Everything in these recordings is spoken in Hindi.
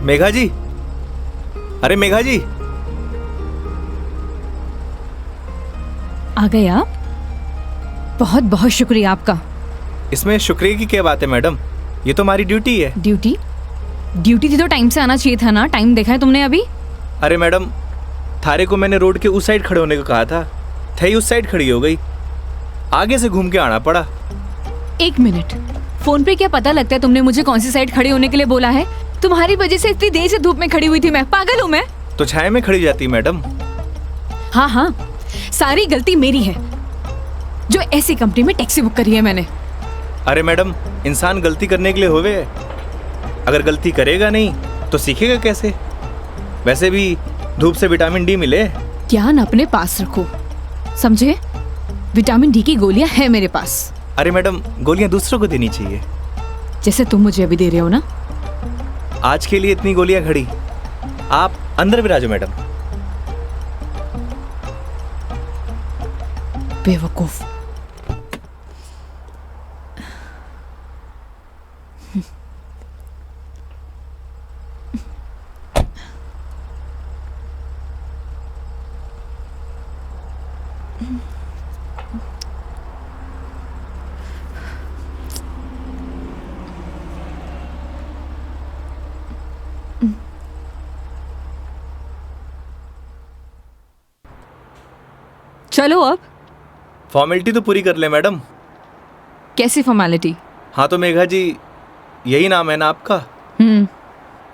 मेघा जी, अरे मेघा जी। आ गए आप? बहुत बहुत शुक्रिया आपका। इसमें शुक्रिया की क्या बात है मैडम, ये तो हमारी ड्यूटी है। ड्यूटी? ड्यूटी थी तो टाइम से आना चाहिए था ना। टाइम देखा है तुमने अभी? अरे मैडम, थारे को मैंने रोड के उस साइड खड़े होने को कहा था, थे ही उस साइड खड़ी हो गई, आगे से घूम के आना पड़ा। एक मिनट, फोन पे क्या पता लगता है तुमने मुझे कौन सी साइड खड़े होने के लिए बोला है? तुम्हारी वजह से इतनी देर से धूप में खड़ी हुई थी मैं। पागल हूँ मैं? तो छाया में खड़ी जाती मैडम। हाँ हाँ, सारी गलती मेरी है जो ऐसी कंपनी में टैक्सी बुक करी है मैंने। अरे मैडम, इंसान गलती करने के लिए होवे है, अगर गलती करेगा नहीं तो सीखेगा कैसे? वैसे भी धूप से विटामिन डी मिले। ज्ञान अपने पास रखो, समझे? विटामिन डी की गोलियां है मेरे पास। अरे मैडम, गोलियां दूसरों को देनी चाहिए, जैसे तुम मुझे अभी दे रहे हो ना। आज के लिए इतनी गोलियां खड़ी, आप अंदर विराजो मैडम। बेवकूफ। चलो अब। फॉर्मेलिटी तो पूरी कर ले मैडम। कैसी फॉर्मेलिटी? हाँ तो मेघा जी, यही नाम है ना आपका?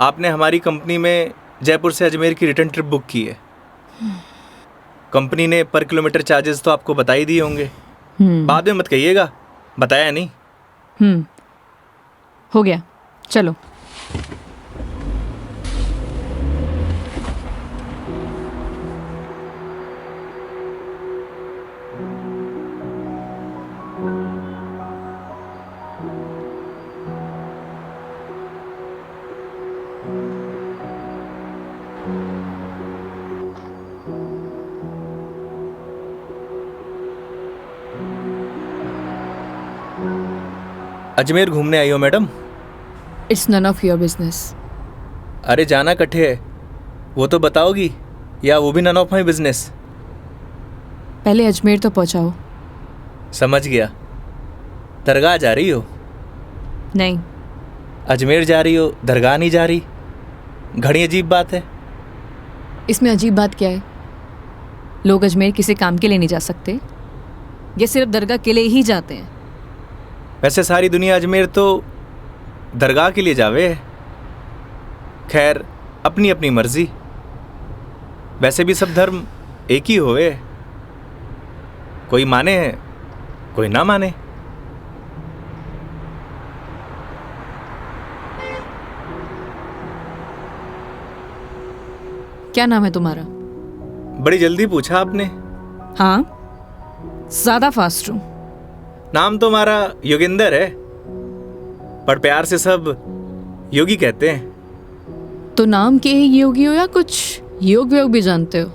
आपने हमारी कंपनी में जयपुर से अजमेर की रिटर्न ट्रिप बुक की है। कंपनी ने पर किलोमीटर चार्जेस तो आपको बता ही दिए होंगे। बाद में मत कहिएगा बताया नहीं। हो गया, चलो। अजमेर घूमने आई हो madam? It's none of your business. अरे जाना कट्ठे है, वो तो बताओगी, या वो भी नन ऑफ माई बिजनेस? पहले अजमेर तो पहुंचाओ। समझ गया। दरगाह जा रही हो? नहीं। अजमेर जा रही हो, दरगाह नहीं जा रही? घड़ी अजीब बात है। इसमें अजीब बात क्या है? लोग अजमेर किसी काम के लिए नहीं जा सकते, ये सिर्फ दरगाह के लिए ही जाते हैं। वैसे सारी दुनिया अजमेर तो दरगाह के लिए जावे है। खैर, अपनी अपनी मर्जी। वैसे भी सब धर्म एक ही होवे, कोई माने है कोई ना माने। क्या नाम है तुम्हारा? बड़ी जल्दी पूछा आपने। हाँ, ज्यादा फास्ट हूं। नाम तो हमारा योगेंद्र है, पर प्यार से सब योगी कहते हैं। तो नाम के ही योगी हो या कुछ योग व्योग भी जानते हो?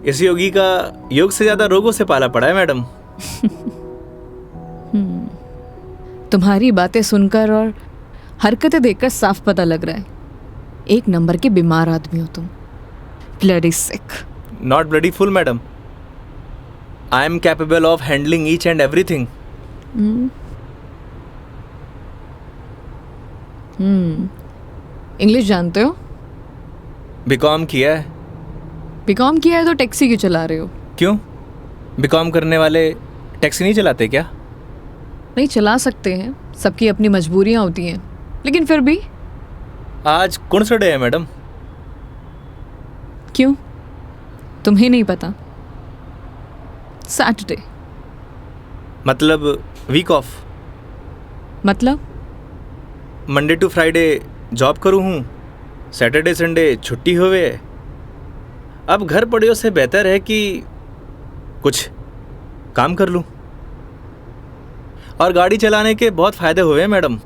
इस योगी का योग से ज्यादा रोगों से पाला पड़ा है मैडम। तुम्हारी बातें सुनकर और हरकतें देखकर साफ पता लग रहा है, एक नंबर के बीमार आदमी हो तुम। Bloody sick. Not bloody fool madam, I am capable of handling each and everything. English जानते हो? बीकॉम किया है। बीकॉम किया है तो टैक्सी क्यों चला रहे हो? क्यों, बीकॉम करने वाले टैक्सी नहीं चलाते क्या? नहीं, चला सकते हैं, सबकी अपनी मजबूरियां होती हैं, लेकिन फिर भी। आज कौन सा डे है मैडम? क्यों, तुम्हें नहीं पता? सैटरडे। मतलब वीक ऑफ? मतलब मंडे टू फ्राइडे जॉब करूँ हूँ, सैटरडे संडे छुट्टी होवे। अब घर पड़े से बेहतर है कि कुछ काम कर लूँ। और गाड़ी चलाने के बहुत फ़ायदे हुए हैं मैडम,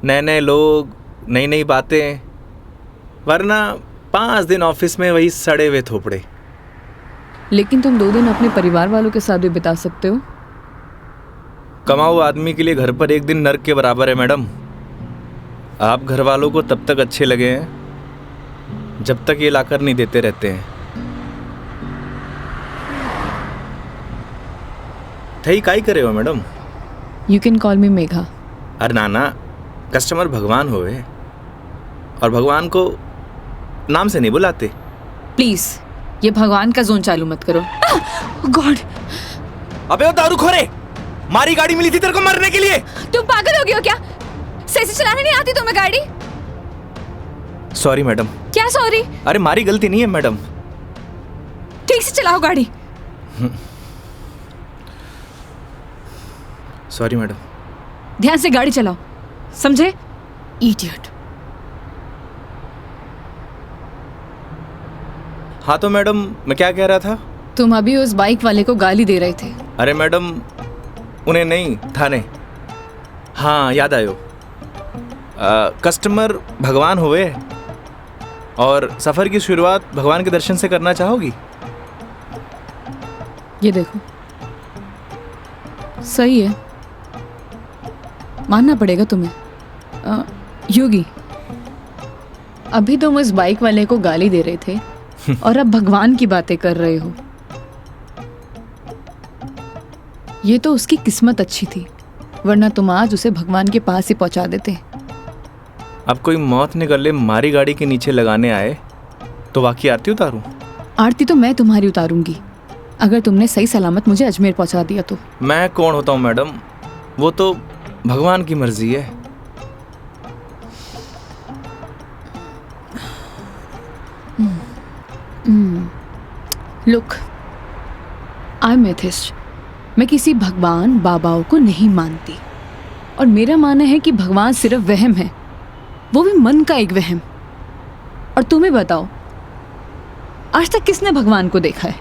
नए नए लोग, नई नई बातें, वरना 5 दिन ऑफिस में वही सड़े हुए थोपड़े। लेकिन तुम 2 दिन अपने परिवार वालों के साथ भी बिता सकते हो। कमाऊ आदमी के लिए घर पर एक दिन नर्क के बराबर है मैडम। आप घर वालों को तब तक अच्छे लगे हैं जब तक ये लाकर नहीं देते रहते हैं। थई काई करे हो मैडम? यू कैन कॉल मी मेघा। अरे नाना, कस्टमर भगवान होवे और भगवान को नाम से नहीं बुलाते। प्लीज ये भगवान का जोन चालू मत करो। गॉड! अबे वो दारू खोरे, मारी गाड़ी मिली थी तेरे को मरने के लिए। तुम पागल हो गए हो क्या? सही से चलाने नहीं आती तुम्हें गाड़ी? Sorry madam. क्या सॉरी? अरे मारी गलती नहीं है मैडम। ठीक से चलाओ गाड़ी। Sorry madam. ध्यान से गाड़ी चलाओ, समझे? इडियट। हाँ तो मैडम, मैं क्या कह रहा था? तुम अभी उस बाइक वाले को गाली दे रहे थे। अरे मैडम, उन्हें नहीं, थाने। हाँ याद आयो। कस्टमर भगवान हुए और सफ़र की शुरुआत भगवान के दर्शन से करना चाहोगी? ये देखो, सही है, मानना पड़ेगा तुम्हें। योगी, अभी तुम उस बाइक वाले को गाली दे रहे थे और अब भगवान की बातें कर रहे हो। ये तो उसकी किस्मत अच्छी थी, वरना तुम आज उसे भगवान के पास ही पहुंचा देते। अब कोई मौत निकल ले मारी गाड़ी के नीचे लगाने आए तो वाकई आरती उतारूं? आरती तो मैं तुम्हारी उतारूंगी अगर तुमने सही सलामत मुझे अजमेर पहुंचा दिया तो। मैं कौन होता हूँ मैडम, वो तो भगवान की मर्जी है। Look, I am atheist. मैं किसी भगवान बाबाओं को नहीं मानती और मेरा मानना है कि भगवान सिर्फ वहम है, वो भी मन का एक वहम। और तुम्हें बताओ, आज तक किसने भगवान को देखा है?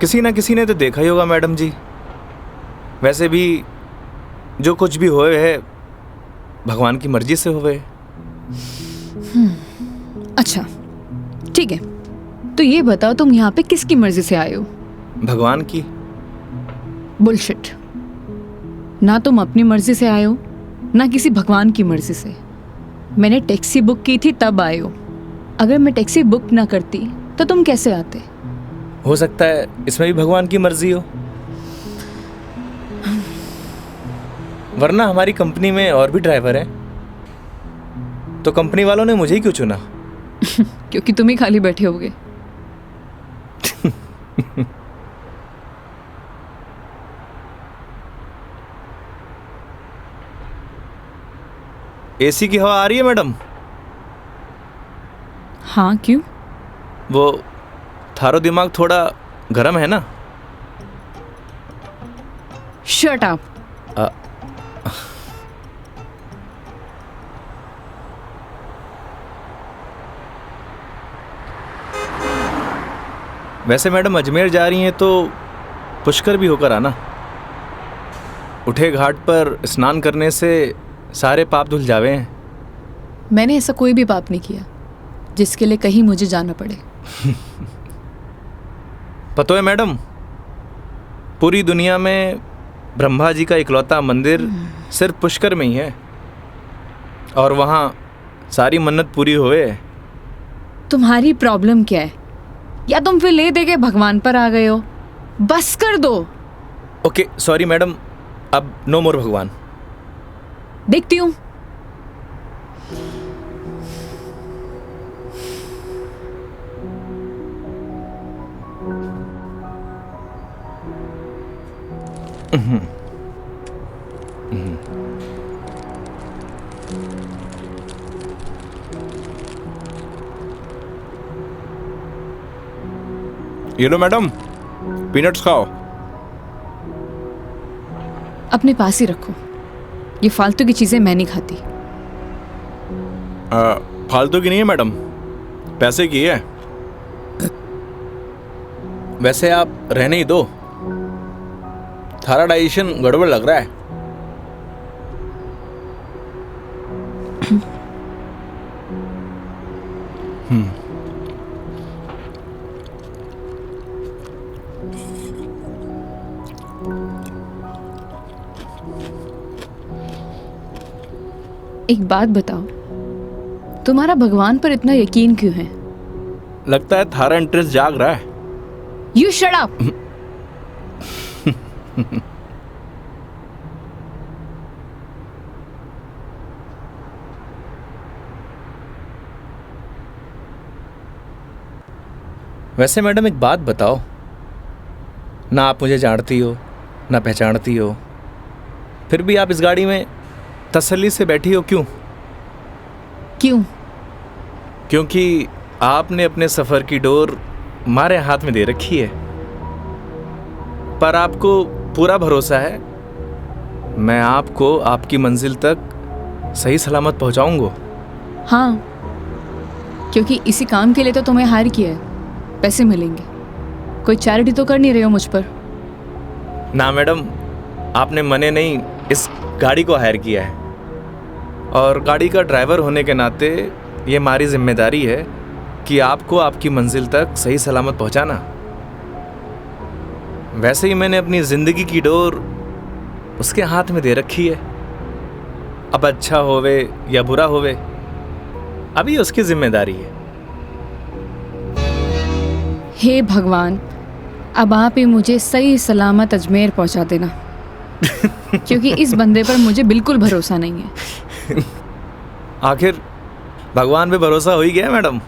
किसी ना किसी ने तो देखा ही होगा मैडम जी। वैसे भी जो कुछ भी होए है भगवान की मर्जी से होए। अच्छा ठीक है, तो ये बताओ तुम यहाँ पे किसकी मर्जी से आए हो? भगवान की। बुलशिट। ना तुम अपनी मर्जी से आए हो ना किसी भगवान की मर्जी से। मैंने टैक्सी बुक की थी तब आए हो। अगर मैं टैक्सी बुक ना करती तो तुम कैसे आते? हो सकता है इसमें भी भगवान की मर्जी हो, वरना हमारी कंपनी में और भी ड्राइवर हैं, तो कंपनी वालों ने मुझे ही क्यों चुना? क्योंकि तुम ही खाली बैठे होगे। एसी की हवा आ रही है मैडम? हाँ क्यों? वो थारो दिमाग थोड़ा गर्म है ना? Shut up. वैसे मैडम अजमेर जा रही हैं तो पुष्कर भी होकर आना। उठे घाट पर स्नान करने से सारे पाप धुल जावे हैं। मैंने ऐसा कोई भी पाप नहीं किया जिसके लिए कहीं मुझे जाना पड़े। पता है मैडम, पूरी दुनिया में ब्रह्मा जी का इकलौता मंदिर सिर्फ पुष्कर में ही है और वहाँ सारी मन्नत पूरी हुए। तुम्हारी प्रॉब्लम क्या है? या तुम फिर ले दे के भगवान पर आ गए हो? बस कर दो। ओके सॉरी मैडम, अब नो मोर भगवान। देखती हूँ। ये लो मैडम, पीनट्स खाओ। अपने पास ही रखो, ये फालतू की चीजें मैं नहीं खाती। फालतू की नहीं है मैडम, पैसे की है। वैसे आप रहने ही दो, थारा डाइजेशन गड़बड़ लग रहा है। एक बात बताओ, तुम्हारा भगवान पर इतना यकीन क्यों है? लगता है थारा इंटरेस्ट जाग रहा है। You shut up. वैसे मैडम एक बात बताओ, ना आप मुझे जानती हो ना पहचानती हो, फिर भी आप इस गाड़ी में तसल्ली से बैठी हो क्यों? क्यों? क्योंकि आपने अपने सफ़र की डोर हमारे हाथ में दे रखी है, पर आपको पूरा भरोसा है मैं आपको आपकी मंजिल तक सही सलामत पहुंचाऊंगा। हाँ, क्योंकि इसी काम के लिए तो तुम्हें हायर किया है, पैसे मिलेंगे। कोई चैरिटी तो कर नहीं रहे हो मुझ पर? ना मैडम, आपने मने नहीं इस गाड़ी को हायर किया है, और गाड़ी का ड्राइवर होने के नाते ये हमारी जिम्मेदारी है कि आपको आपकी मंजिल तक सही सलामत पहुंचाना। वैसे ही मैंने अपनी ज़िंदगी की डोर उसके हाथ में दे रखी है। अब अच्छा होवे या बुरा होवे, अभी उसकी जिम्मेदारी है। हे भगवान, अब आप ही मुझे सही सलामत अजमेर पहुंचा देना, क्योंकि इस बंदे पर मुझे बिल्कुल भरोसा नहीं है। आखिर भगवान पे भरोसा हो ही गया madam.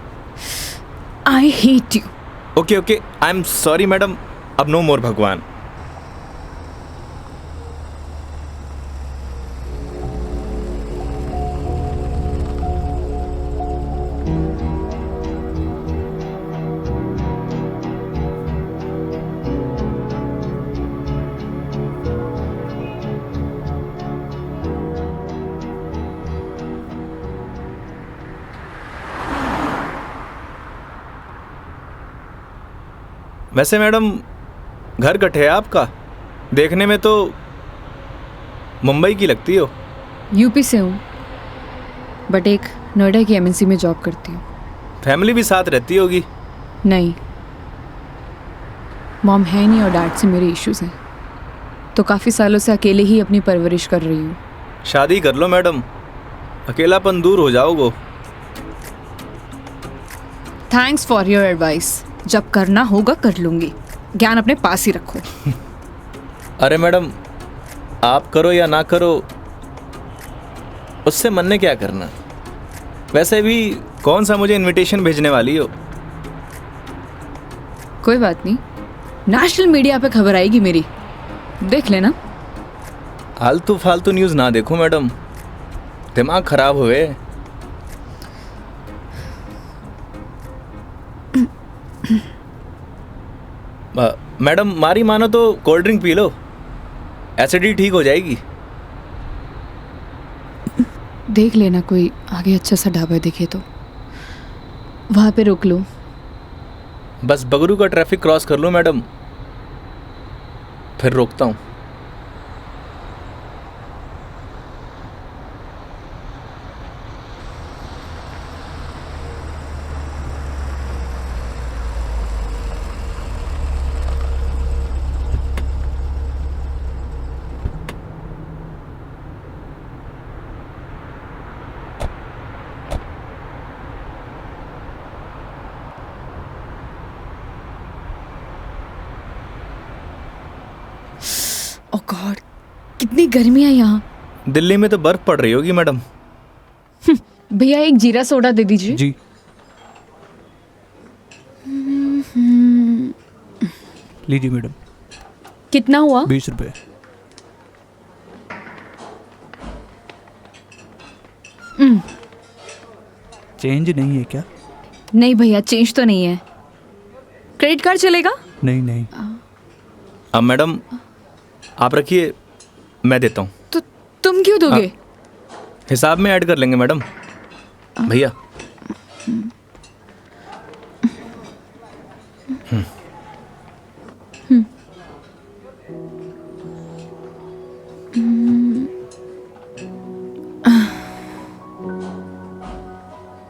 I hate you. Okay okay, I am sorry madam, अब नो मोर भगवान। वैसे मैडम घर कट है आपका? देखने में तो मुंबई की लगती हो। यूपी से हूँ, बट एक नोएडा की एमएनसी में जॉब करती हूँ। फैमिली भी साथ रहती होगी? नहीं, मॉम है नहीं और डैड से मेरे इश्यूज हैं, तो काफ़ी सालों से अकेले ही अपनी परवरिश कर रही हूँ। शादी कर लो मैडम, अकेलापन दूर हो जाओगे। Thanks for your advice. जब करना होगा कर लूँगी, ज्ञान अपने पास ही रखो। अरे मैडम, आप करो या ना करो उससे मन ने क्या करना। वैसे भी कौन सा मुझे इनविटेशन भेजने वाली हो? कोई बात नहीं, नेशनल मीडिया पे खबर आएगी मेरी, देख लेना। आलतू फालतू न्यूज़ ना देखो मैडम, दिमाग खराब हुए। मैडम मारी मानो तो cold drink P low, acidity ठीक हो जाएगी। देख लेना कोई आगे अच्छा सा ढाबा दिखे तो वहाँ पे रोक लो। बस बगरू का ट्रैफिक क्रॉस कर लो मैडम, फिर रोकता हूँ। ओह गॉड, कितनी गर्मी है यहाँ। दिल्ली में तो बर्फ पड़ रही होगी मैडम। भैया एक जीरा सोडा दे दीजिए। जी। लीजिए मैडम। कितना हुआ? 20 रुपये। चेंज नहीं है क्या? नहीं भैया, चेंज तो नहीं है। क्रेडिट कार्ड चलेगा? नहीं नहीं। अब मैडम आप रखिए, मैं देता हूँ। तो तुम क्यों दोगे? हिसाब में ऐड कर लेंगे मैडम। भैया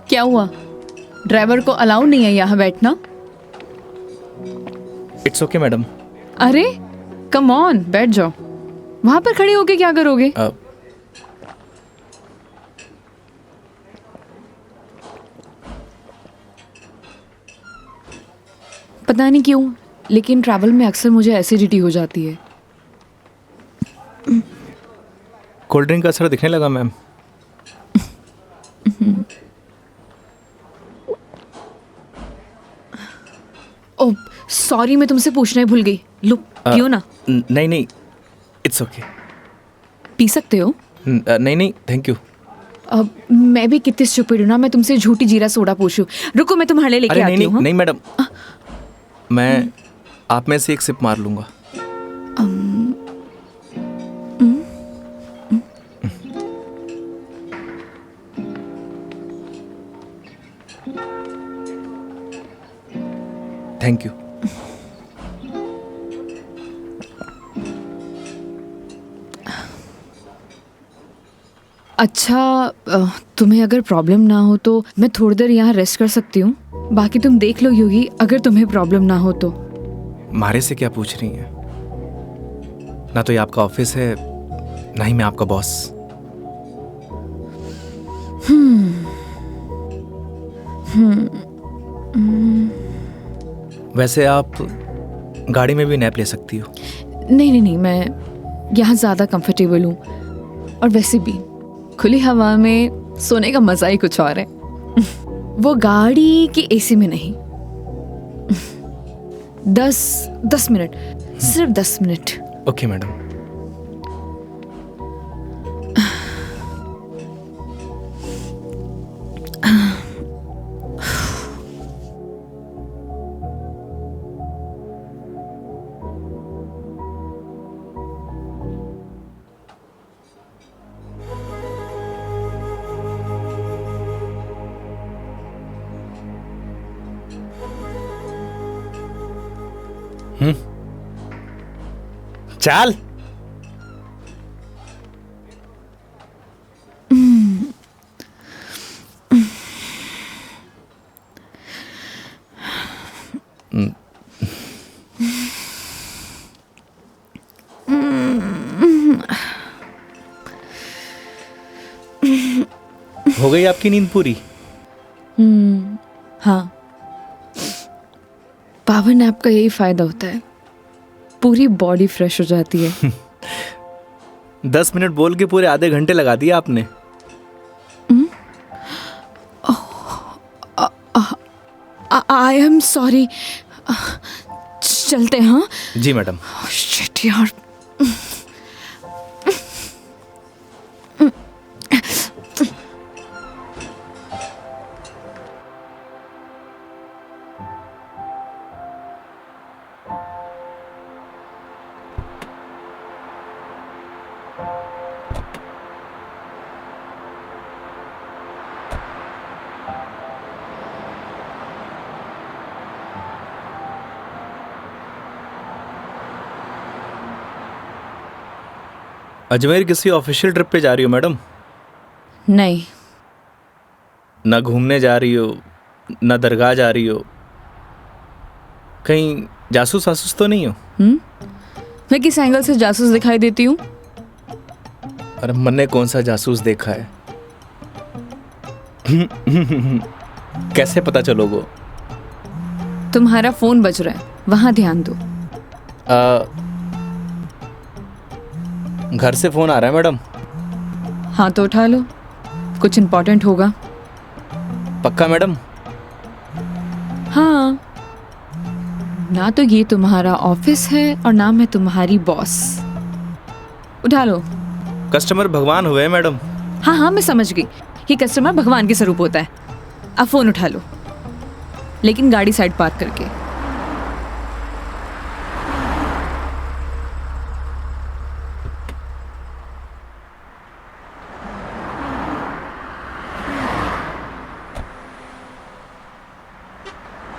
क्या हुआ? ड्राइवर को अलाउ नहीं है यहाँ बैठना? It's okay madam. अरे कम ऑन, बैठ जाओ। वहां पर खड़े होके क्या करोगे? पता नहीं क्यों, लेकिन ट्रैवल में अक्सर मुझे एसिडिटी हो जाती है। कोल्ड ड्रिंक का असर दिखने लगा मैम। ओह सॉरी, मैं तुमसे पूछना ही भूल गई। लो पियो ना। नहीं नहीं, इट्स ओके। पी सकते हो। नहीं नहीं, थैंक यू। अब मैं भी कितनी स्टूपिड हूँ ना, मैं तुमसे झूठी जीरा सोडा पूछूं। रुको मैं तुम्हारे लिए लेके अरे नहीं आती नहीं हूँ। नहीं मैडम, मैं आप में से एक सिप मार लूंगा। Thank you. अच्छा, तुम्हें अगर प्रॉब्लम ना हो तो मैं थोड़ी देर यहाँ रेस्ट कर सकती हूँ। बाकी तुम देख लो योगी, अगर तुम्हें प्रॉब्लम ना हो तो। मारे से क्या पूछ रही हैं? ना तो ये आपका ऑफिस है, ना ही मैं आपका बॉस। वैसे आप गाड़ी में भी नैप ले सकती हो। नहीं नहीं नहीं, मैं यहाँ ज़्यादा कंफर्टेबल हूँ, और वैसे भी खुली हवा में सोने का मज़ा ही कुछ और है। वो गाड़ी की एसी में नहीं। 10 मिनट, सिर्फ 10 मिनट। Okay madam. चाल। हो गई आपकी नींद पूरी? हाँ, पावर नैप का यही फायदा होता है, पूरी बॉडी फ्रेश हो जाती है। 10 मिनट बोल के पूरे आधे घंटे लगा दिया आपने। आई एम सॉरी। चलते हैं। हाँ जी मैडम। शिट यार। अजमेर किसी ऑफिशियल ट्रिप पे जा रही हो मैडम? नहीं, ना घूमने जा रही हो, ना दरगाह जा रही हो, कहीं जासूस वासूस तो नहीं हो? मैं किस एंगल से जासूस दिखाई देती हूँ? अरे मैंने कौन सा जासूस देखा है? कैसे पता चलोगे? तुम्हारा फोन बज रहा है, वहां ध्यान दो। घर से फोन आ रहा है मैडम। हाँ तो उठा लो, कुछ इम्पोर्टेंट होगा। पक्का मैडम? हाँ, ना तो ये तुम्हारा ऑफिस है और ना मैं तुम्हारी बॉस। उठा लो। कस्टमर भगवान हुए मैडम। हाँ हाँ मैं समझ गई, ये कस्टमर भगवान के स्वरूप होता है। अब फोन उठा लो, लेकिन गाड़ी साइड पार्क करके।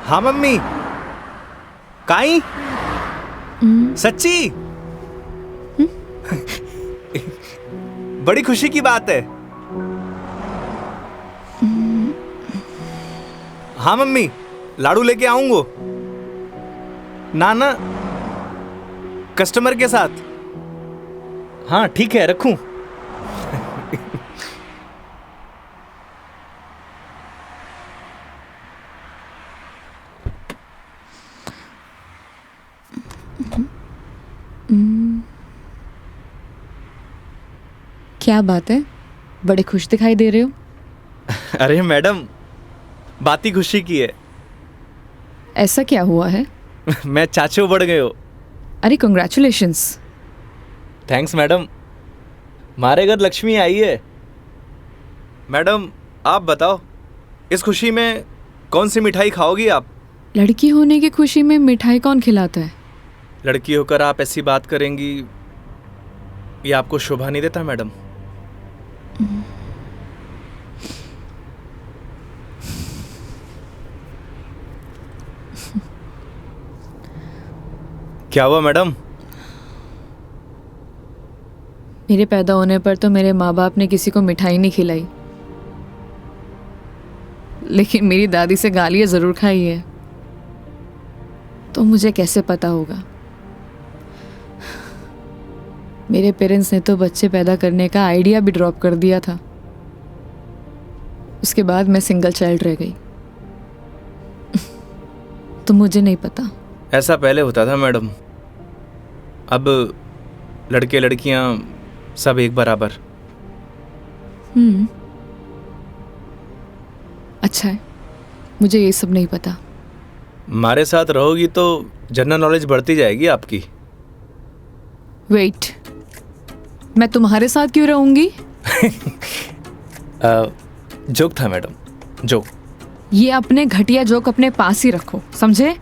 हाँ मम्मी। काई? सच्ची? बड़ी खुशी की बात है। हाँ मम्मी, लाडू लेके आऊंगो। ना ना, कस्टमर के साथ। हाँ ठीक है, रखूं? क्या बात है, बड़े खुश दिखाई दे रहे हो। अरे मैडम, बात ही खुशी की है। ऐसा क्या हुआ है? मैं चाचू बढ़ गए हो। अरे कंग्रेचुलेशंस। थैंक्स मैडम, हमारे घर लक्ष्मी आई है। मैडम आप बताओ, इस खुशी में कौन सी मिठाई खाओगी आप? लड़की होने की खुशी में मिठाई कौन खिलाता है? लड़की होकर आप ऐसी बात करेंगी, ये आपको शोभा नहीं देता मैडम। क्या हुआ मैडम? मेरे पैदा होने पर तो मेरे माँ बाप ने किसी को मिठाई नहीं खिलाई, लेकिन मेरी दादी से गालियाँ ज़रूर खाई है। तो मुझे कैसे पता होगा? मेरे पेरेंट्स ने तो बच्चे पैदा करने का आइडिया भी ड्रॉप कर दिया था। उसके बाद मैं सिंगल चाइल्ड रह गई। तो मुझे नहीं पता। ऐसा पहले होता था मैडम, अब लड़के लड़कियां सब एक बराबर। अच्छा है, मुझे ये सब नहीं पता। हमारे साथ रहोगी तो जनरल नॉलेज बढ़ती जाएगी आपकी। वेट, मैं तुम्हारे साथ क्यों रहूंगी? जोक था मैडम, जोक। ये अपने घटिया जोक अपने पास ही रखो, समझे?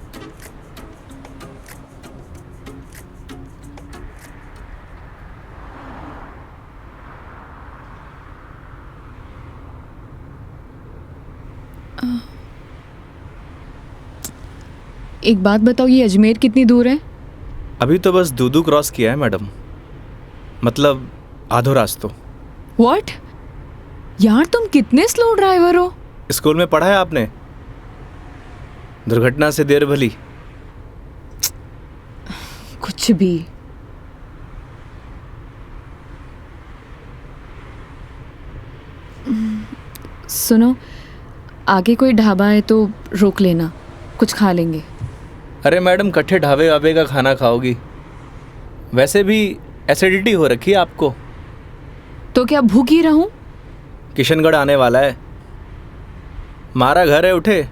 एक बात बताओ, ये अजमेर कितनी दूर है? अभी तो बस दूदू क्रॉस किया है मैडम, मतलब आधो रास्तों। व्हाट? यार तुम कितने स्लो ड्राइवर हो। स्कूल में पढ़ा है आपने, दुर्घटना से देर भली। कुछ भी। सुनो, आगे कोई ढाबा है तो रोक लेना, कुछ खा लेंगे। अरे मैडम, कट्ठे ढाबे वाबे का खाना खाओगी? वैसे भी एसिडिटी हो रखी है आपको। तो क्या भूख ही रहूं? किशनगढ़ आने वाला है, हमारा घर है, उठे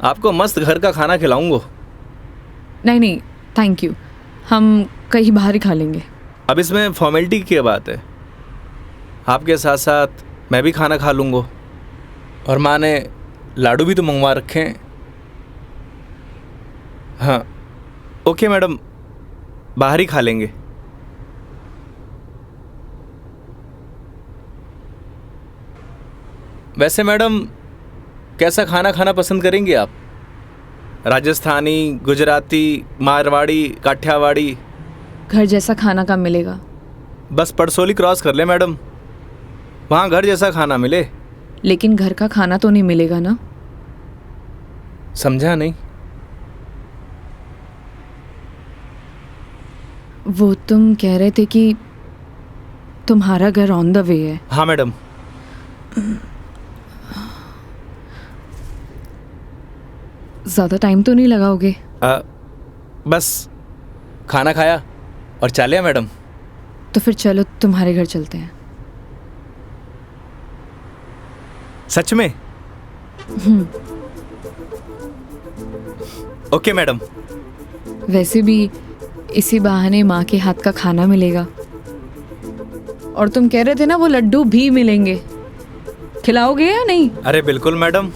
आपको मस्त घर का खाना खिलाऊंगा। नहीं नहीं, थैंक यू, हम कहीं बाहर ही खा लेंगे। अब इसमें फॉर्मेलिटी की क्या बात है? आपके साथ साथ मैं भी खाना खा लूँगा। और माँ ने लाडू भी तो मंगवा रखे हैं। हाँ ओके मैडम, बाहर ही खा लेंगे। वैसे मैडम, कैसा खाना खाना पसंद करेंगी आप? राजस्थानी, गुजराती, मारवाड़ी, काठियावाड़ी? घर जैसा खाना कब मिलेगा? बस पड़सोली क्रॉस कर ले मैडम, वहाँ घर जैसा खाना मिले। लेकिन घर का खाना तो नहीं मिलेगा ना? समझा नहीं? वो तुम कह रहे थे कि तुम्हारा घर ऑन द वे है। हाँ मैडम। ज़्यादा टाइम तो नहीं लगाओगे? बस खाना खाया और चाले मैडम। तो फिर चलो तुम्हारे घर चलते हैं। सच में? Okay madam. वैसे भी इसी बहाने माँ के हाथ का खाना मिलेगा। और तुम कह रहे थे ना वो लड्डू भी मिलेंगे, खिलाओगे या नहीं? अरे बिल्कुल मैडम।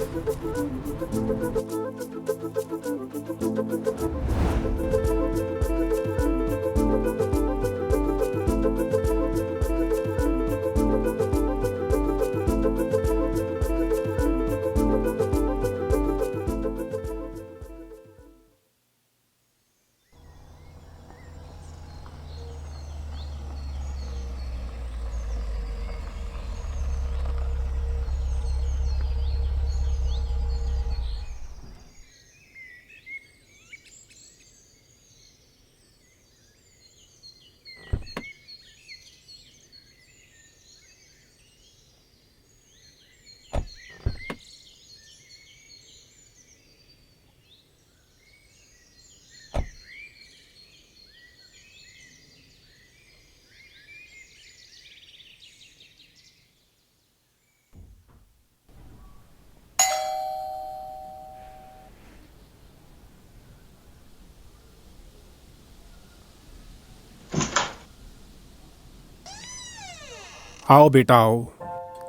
आओ बेटा आओ,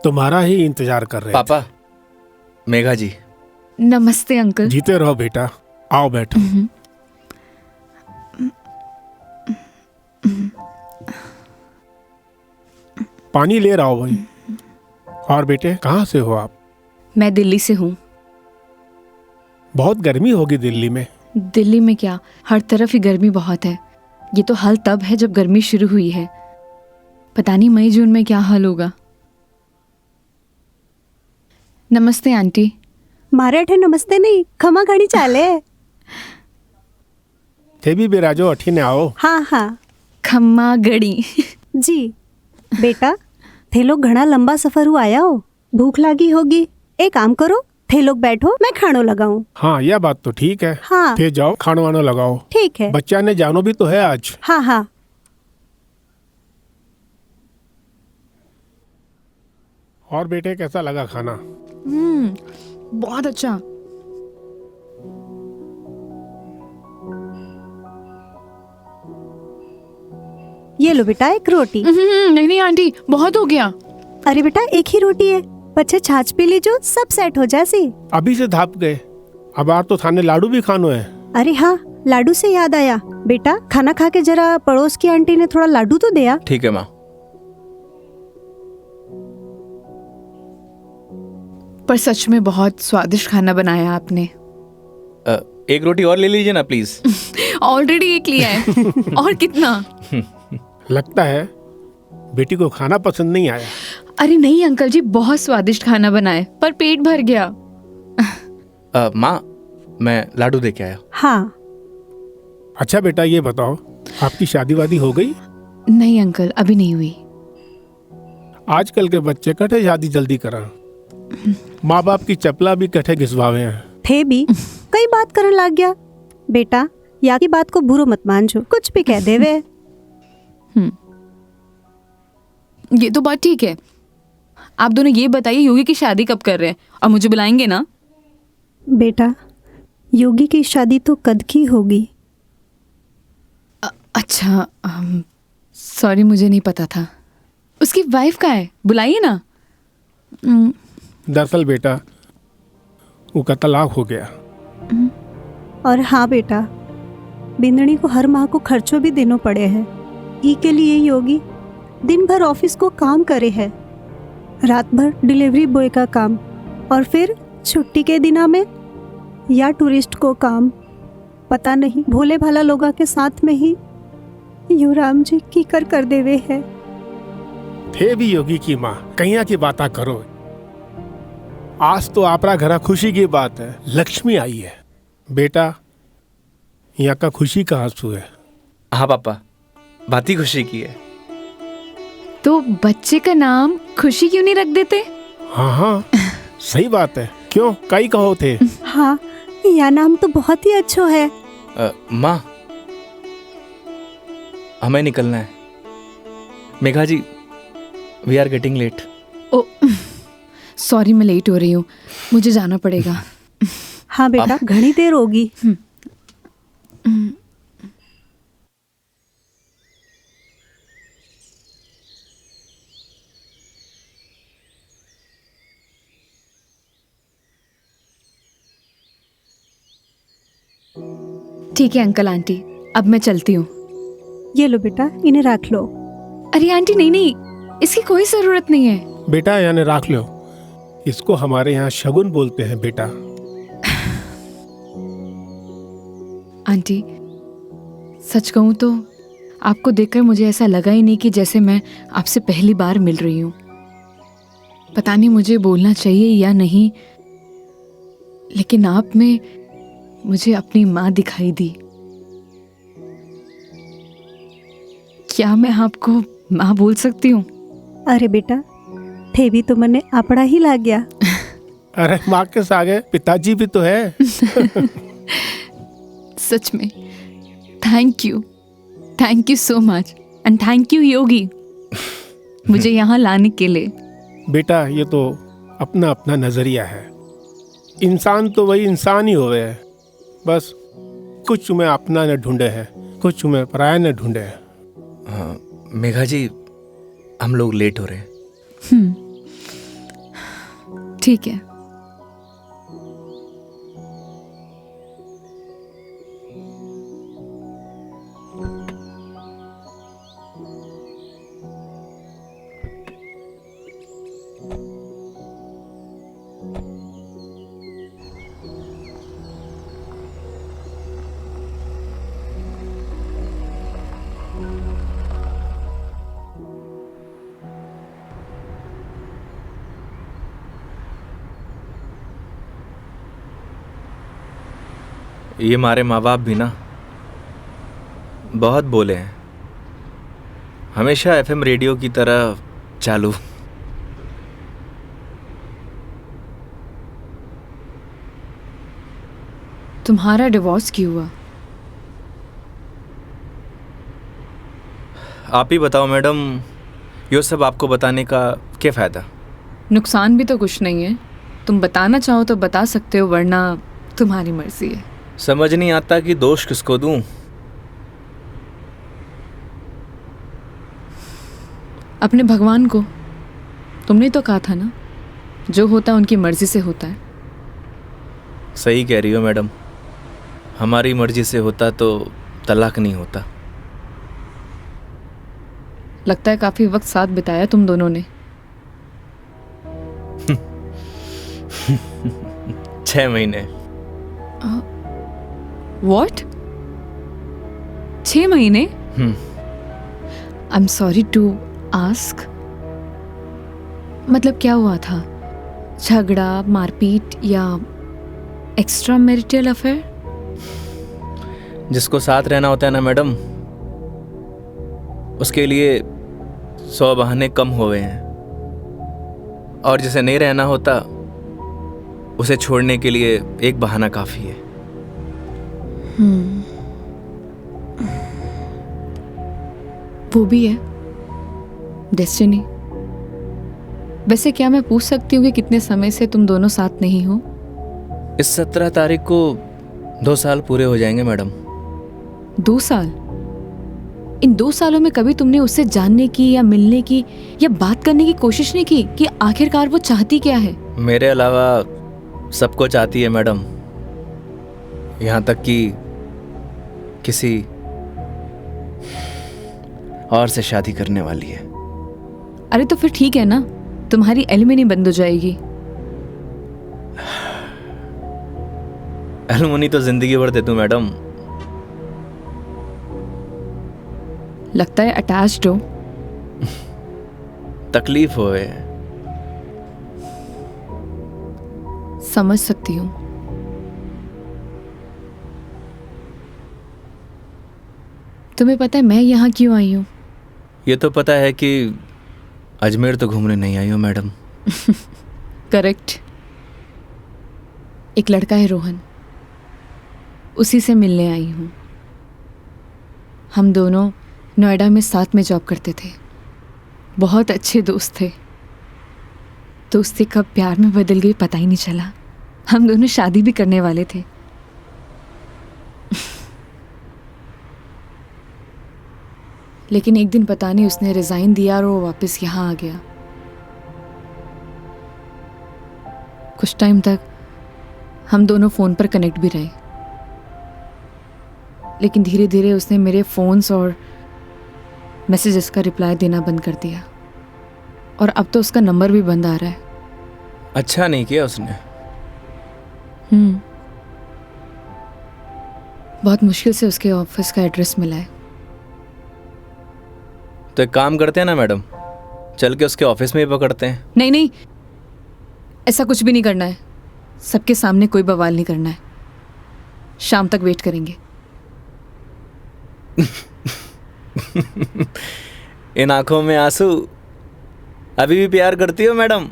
तुम्हारा ही इंतजार कर रहे पापा, मेघा जी। नमस्ते अंकल। थे। जीते रहो बेटा, आओ बैठो। पानी ले रहा हो भाई। और बेटे कहाँ से हो आप? मैं दिल्ली से हूँ। बहुत गर्मी होगी दिल्ली में। दिल्ली में क्या, हर तरफ ही गर्मी बहुत है। ये तो हाल तब है जब गर्मी शुरू हुई है। पता नहीं मई जून में क्या हाल होगा। नमस्ते आंटी। મારે નમસ્તે નહીં, ખમા ઘડી ચાલે। थे भी बिराजो अठीने आओ। હા હા खम्मा गड़ी। जी। बेटा थे लोग घना लंबा सफर हुआ आया हो, भूख लागी होगी। एक काम करो, थे लोग बैठो, मैं खानो लगाऊं। हाँ यह बात तो ठीक है। हाँ थे जाओ खानो वानो लगाओ। ठीक है। बच्चा ने जानो भी तो है आज। हाँ हाँ। और बेटे कैसा लगा खाना? बहुत अच्छा। ये लो बेटा एक रोटी। नहीं नहीं आंटी, बहुत हो गया। अरे बेटा एक ही रोटी है, बच्चे छाछ पी लीजो, सब सेट हो जासी। अभी से धाप गए, अब यार तो थाने लाडू भी खानो है। अरे हाँ, लाडू से याद आया, बेटा खाना खा के जरा पड़ोस की आंटी ने थोड़ा लाडू तो दिया। ठीक है माँ। पर सच में बहुत स्वादिष्ट खाना बनाया आपने। एक रोटी और ले लीजिए ना प्लीज। ऑलरेडी एक लिया है। और कितना? लगता है बेटी को खाना पसंद नहीं आया। अरे नहीं अंकल जी, बहुत स्वादिष्ट खाना बनाए, पर पेट भर गया। माँ, मैं लाडू दे के आया। हाँ। अच्छा बेटा ये बताओ, आपकी शादी वादी हो गई? नहीं अंकल, अभी नहीं हुई। आजकल के बच्चे कटे शादी जल्दी करा, माँ बाप की चपला भी कटे घिसवावे हैं। थे भी कई बात करन लग गया। बेटा या की बात को बुरो मत मानजो, कुछ भी कह देवे। ये तो बात ठीक है। आप दोनों ये बताइए योगी की शादी कब कर रहे हैं, और मुझे बुलाएंगे ना? बेटा योगी की शादी तो कद की होगी। अच्छा, सॉरी मुझे नहीं पता था। उसकी वाइफ का है, बुलाइए ना। दरअसल बेटा वो का तलाक हो गया। और हाँ बेटा, बिंदनी को हर माह को खर्चों भी देना पड़े हैं। ई के लिए योगी दिन भर ऑफिस को काम करे है, रात भर डिलीवरी बॉय का काम, और फिर छुट्टी के दिना में या टूरिस्ट को काम। पता नहीं भोले भाला लोगा के साथ में ही युवराम जी की कर देवे है। थे भी योगी की माँ, कहिया की बाता करो। आज तो आपरा घरा खुशी की बात है, लक्ष्मी आई है। बेटा यहाँ का खुशी का आंसू है। हाँ पापा, बात ही खुशी की है। तो बच्चे का नाम खुशी क्यों नहीं रख देते? हाँ हाँ सही बात है, क्यों कई कहो थे। हाँ यह नाम तो बहुत ही अच्छा है। माँ, हमें निकलना है। Megha ji, we are getting late. Oh sorry, मैं लेट हो रही हूँ, मुझे जाना पड़ेगा। हाँ बेटा घनी देर होगी। ठीक है अंकल आंटी, अब मैं चलती हूँ। ये लो बेटा, इन्हें रख लो। अरे आंटी नहीं नहीं, इसकी कोई जरूरत नहीं है। बेटा यानी रख लो, इसको हमारे यहाँ शगुन बोलते हैं बेटा। आंटी सच कहूँ तो आपको देखकर मुझे ऐसा लगा ही नहीं कि जैसे मैं आपसे पहली बार मिल रही हूँ। पता नहीं मुझे बोलना चाहिए या नहीं, लेकिन आप में मुझे अपनी माँ दिखाई दी। क्या मैं आपको माँ बोल सकती हूँ? अरे बेटा थे भी तो मने अपना ही लाग गया। अरे माँ के सागे पिताजी भी तो है। सच में thank you so much, and thank you Yogi मुझे यहाँ लाने के लिए। बेटा ये तो अपना अपना नजरिया है, इंसान तो वही इंसान ही होवे है। बस कुछ में अपना न ढूंढे है, कुछ में पराया न ढूंढे है। मेघा जी, हम लोग लेट हो रहे हैं। ठीक है। ये हमारे माँ बाप भी ना बहुत बोले हैं, हमेशा एफएम रेडियो की तरह चालू। तुम्हारा डिवोर्स क्यों हुआ? आप ही बताओ मैडम, ये सब आपको बताने का क्या फ़ायदा? नुकसान भी तो कुछ नहीं है। तुम बताना चाहो तो बता सकते हो, वरना तुम्हारी मर्जी है। समझ नहीं आता कि दोष किसको दूं। अपने भगवान को। तुमने तो कहा था ना, जो होता है उनकी मर्जी से होता है। सही कह रही हो मैडम, हमारी मर्जी से होता तो तलाक नहीं होता। लगता है काफी वक्त साथ बिताया तुम दोनों ने। 6 महीने। What? 6 महीने? I'm sorry to ask. मतलब क्या हुआ था? झगड़ा, मारपीट या एक्स्ट्रा मैरिटल अफेयर? जिसको साथ रहना होता है ना मैडम, उसके लिए 100 बहाने कम हो गए हैं, और जिसे नहीं रहना होता उसे छोड़ने के लिए एक बहाना काफ़ी है। वो भी है डेस्टिनी। वैसे क्या मैं पूछ सकती हूँ कि कितने समय से तुम दोनों साथ नहीं हो? इस 17 तारीख को 2 साल पूरे हो जाएंगे मैडम। 2 साल? इन 2 सालों में कभी तुमने उससे जानने की या मिलने की या बात करने की कोशिश नहीं की कि आखिरकार वो चाहती क्या है? मेरे अलावा सबको चाहती है मैडम, यहाँ तक कि किसी और से शादी करने वाली है। अरे तो फिर ठीक है ना, तुम्हारी एलिमनी बंद हो जाएगी। एलुमनी तो जिंदगी भर दे दूं मैडम। लगता है अटैच्ड हो। तकलीफ होए। समझ सकती हूँ। तुम्हें पता है मैं यहाँ क्यों आई हूँ? ये तो पता है कि अजमेर तो घूमने नहीं आई हो मैडम। करेक्ट। एक लड़का है रोहन, उसी से मिलने आई हूँ। हम दोनों नोएडा में साथ में जॉब करते थे, बहुत अच्छे दोस्त थे। दोस्ती कब प्यार में बदल गई पता ही नहीं चला। हम दोनों शादी भी करने वाले थे। लेकिन एक दिन पता नहीं उसने रिजाइन दिया और वो वापस यहाँ आ गया। कुछ टाइम तक हम दोनों फ़ोन पर कनेक्ट भी रहे, लेकिन धीरे धीरे उसने मेरे फ़ोन्स और मैसेजेस का रिप्लाई देना बंद कर दिया, और अब तो उसका नंबर भी बंद आ रहा है। अच्छा नहीं किया उसने। बहुत मुश्किल से उसके ऑफिस का एड्रेस मिला है। तो एक काम करते हैं ना मैडम, चल के उसके ऑफिस में ही पकड़ते हैं। नहीं नहीं, ऐसा कुछ भी नहीं करना है। सबके सामने कोई बवाल नहीं करना है। शाम तक वेट करेंगे। इन आंखों में आंसू, अभी भी प्यार करती हो madam?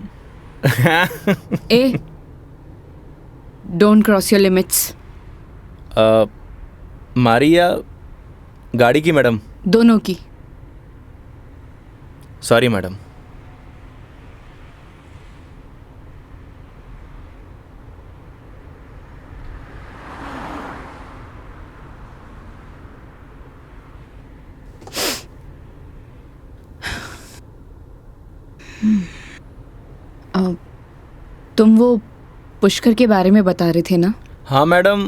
A, don't cross your limits. मारी या गाड़ी की मैडम? दोनों की। Sorry madam. तुम वो पुष्कर के बारे में बता रहे थे ना? हाँ मैडम,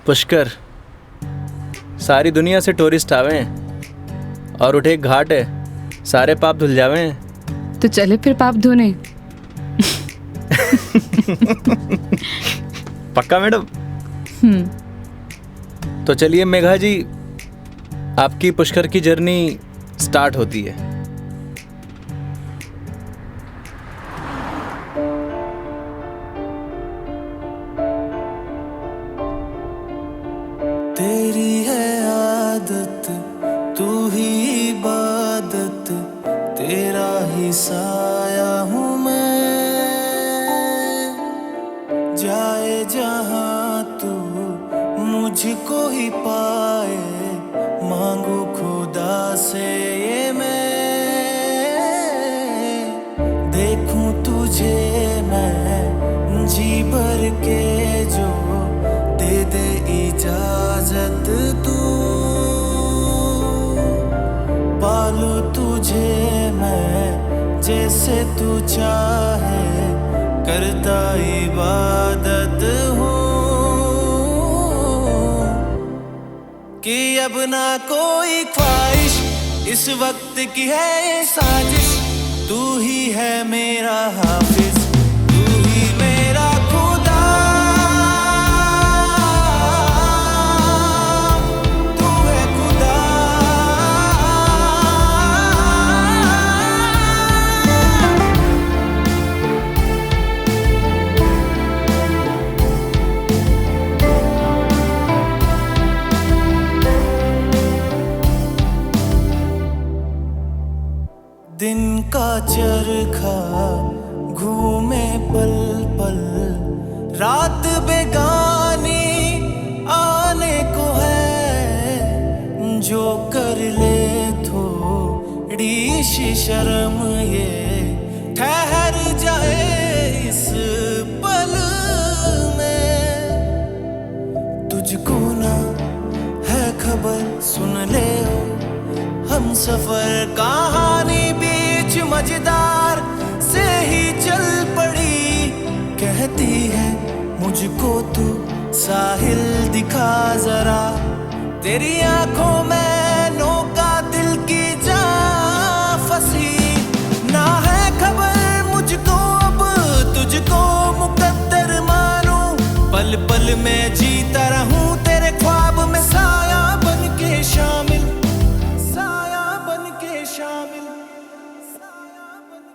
पुष्कर सारी दुनिया से टूरिस्ट आवे हैं और उठे एक घाट है, सारे पाप धुल जावे हैं। तो चले फिर पाप धोने। पक्का मैडम? तो चलिए मेघा जी, आपकी पुष्कर की जर्नी स्टार्ट होती है। तेरी है आदत, तू ही इबादत, तेरा ही साया हूँ मैं। जाए जहाँ तू मुझको ही पाए, मांगू खुदा से ये मैं। देखूं तुझे मैं जी भर के, जो दे दे इजाजत तू। पालू तुझे मैं जैसे तू चाहे, करता इबादत हूँ। कि अब ना कोई ख्वाहिश, इस वक्त की है ये साजिश। तू ही है मेरा हाफिज, तू ही मेरा खुदा। तू है खुदा। दिन का चरखा घूमे पल पल, रात बेगानी आने को है। जो कर ले थोड़ी सी शर्म, ये ठहर जाए इस पल में। तुझको ना है खबर, सुन ले ओ हम सफर कहानी, बीच मजेदार से ही चल पड़ी। कहती है मुझको तू साहिल दिखा जरा, तेरी आंखों में नौका दिल की जा फंसी। ना है खबर मुझको अब तुझको मुकद्दर मानूं, पल पल में जीता रहूं तेरे ख्वाब में, साया बन के शामिल,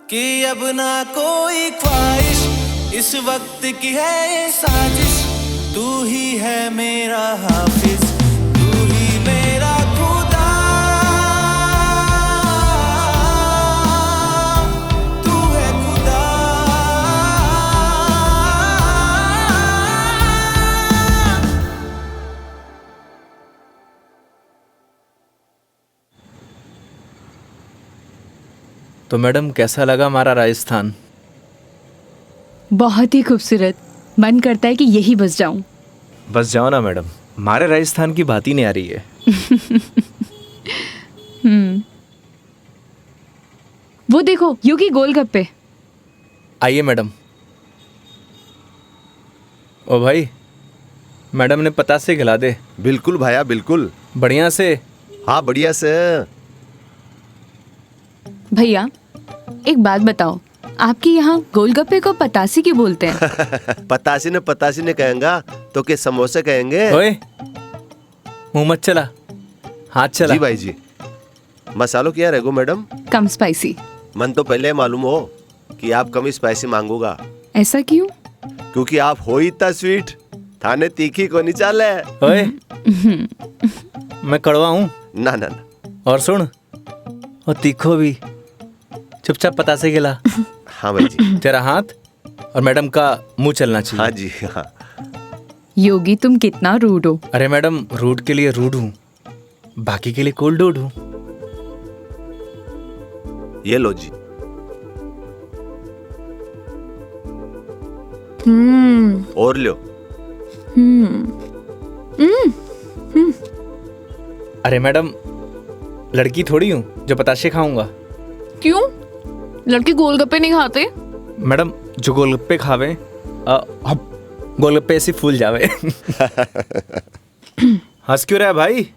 कि अब ना कोई ख्वाहिश, इस वक्त की है ये साजिश। तू ही है मेरा हाफिज, तू ही मेरा खुदा। तू है खुदा। तो मैडम कैसा लगा हमारा राजस्थान? बहुत ही खूबसूरत। मन करता है कि यही बस जाऊं। बस जाओ ना मैडम, हमारे राजस्थान की बात ही नहीं आ रही है। वो देखो योगी गोलगप्पे। आइए मैडम। ओ भाई, मैडम ने पतासे खिला दे। बिल्कुल भाया बिल्कुल। बढ़िया से। हाँ बढ़िया से। भैया एक बात बताओ, आपके यहाँ गोलगप्पे को पतासी क्यों बोलते हैं? पतासी ने कहेंगा तो के समोसे कहेंगे। ओए मुंह मत चला, हाथ चला। जी भाई जी। मसालों क्या रहेगो मैडम? कम स्पाइसी। मन तो पहले मालूम हो कि आप कम स्पाइसी मांगोगा। ऐसा क्यों? क्योंकि आप हो ही इतना स्वीट, थाने तीखी को नहीं चाले। ओए मैं कड़वा हूँ ना ना ना। और सुन, और तीखो भी। चुपचाप पतासे खिला। हाँ भाई जी। तेरा हाथ और मैडम का मुंह चलना चाहिए। हाँ जी हाँ। योगी तुम कितना रूड हो। अरे मैडम, रूड के लिए रूड हूँ, बाकी के लिए कोल्ड डूड हूँ। ये लो जी। और लो। अरे मैडम, लड़की थोड़ी हूँ जो पताशे खाऊंगा। क्यों? लड़के गोलगप्पे नहीं खाते? मैडम जो गोलगप्पे खावे गोलगप्पे ऐसे फूल जावे। हंस क्यों रहा है भाई?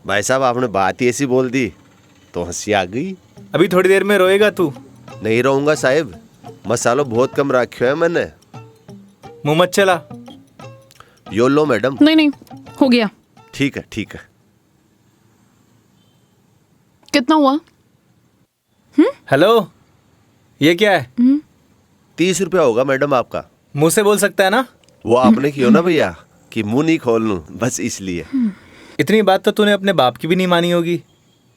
भाई साहब आपने बात ही ऐसी बोल दी तो हंसी आ गई। अभी थोड़ी देर में रोएगा तू। नहीं रहूंगा साहब, मसालो बहुत कम रखो है मैंने। मुंह मत चला। यो लो मैडम। नहीं नहीं, हो गया। ठीक है ठीक है। कितना हुआ? हेलो, ये क्या है? 30 रुपया होगा मैडम आपका। मुंह से बोल सकता है ना? वो आपने क्यों ना भैया कि मुंह नहीं खोल लूं, बस इसलिए। इतनी बात तो तूने अपने बाप की भी नहीं मानी होगी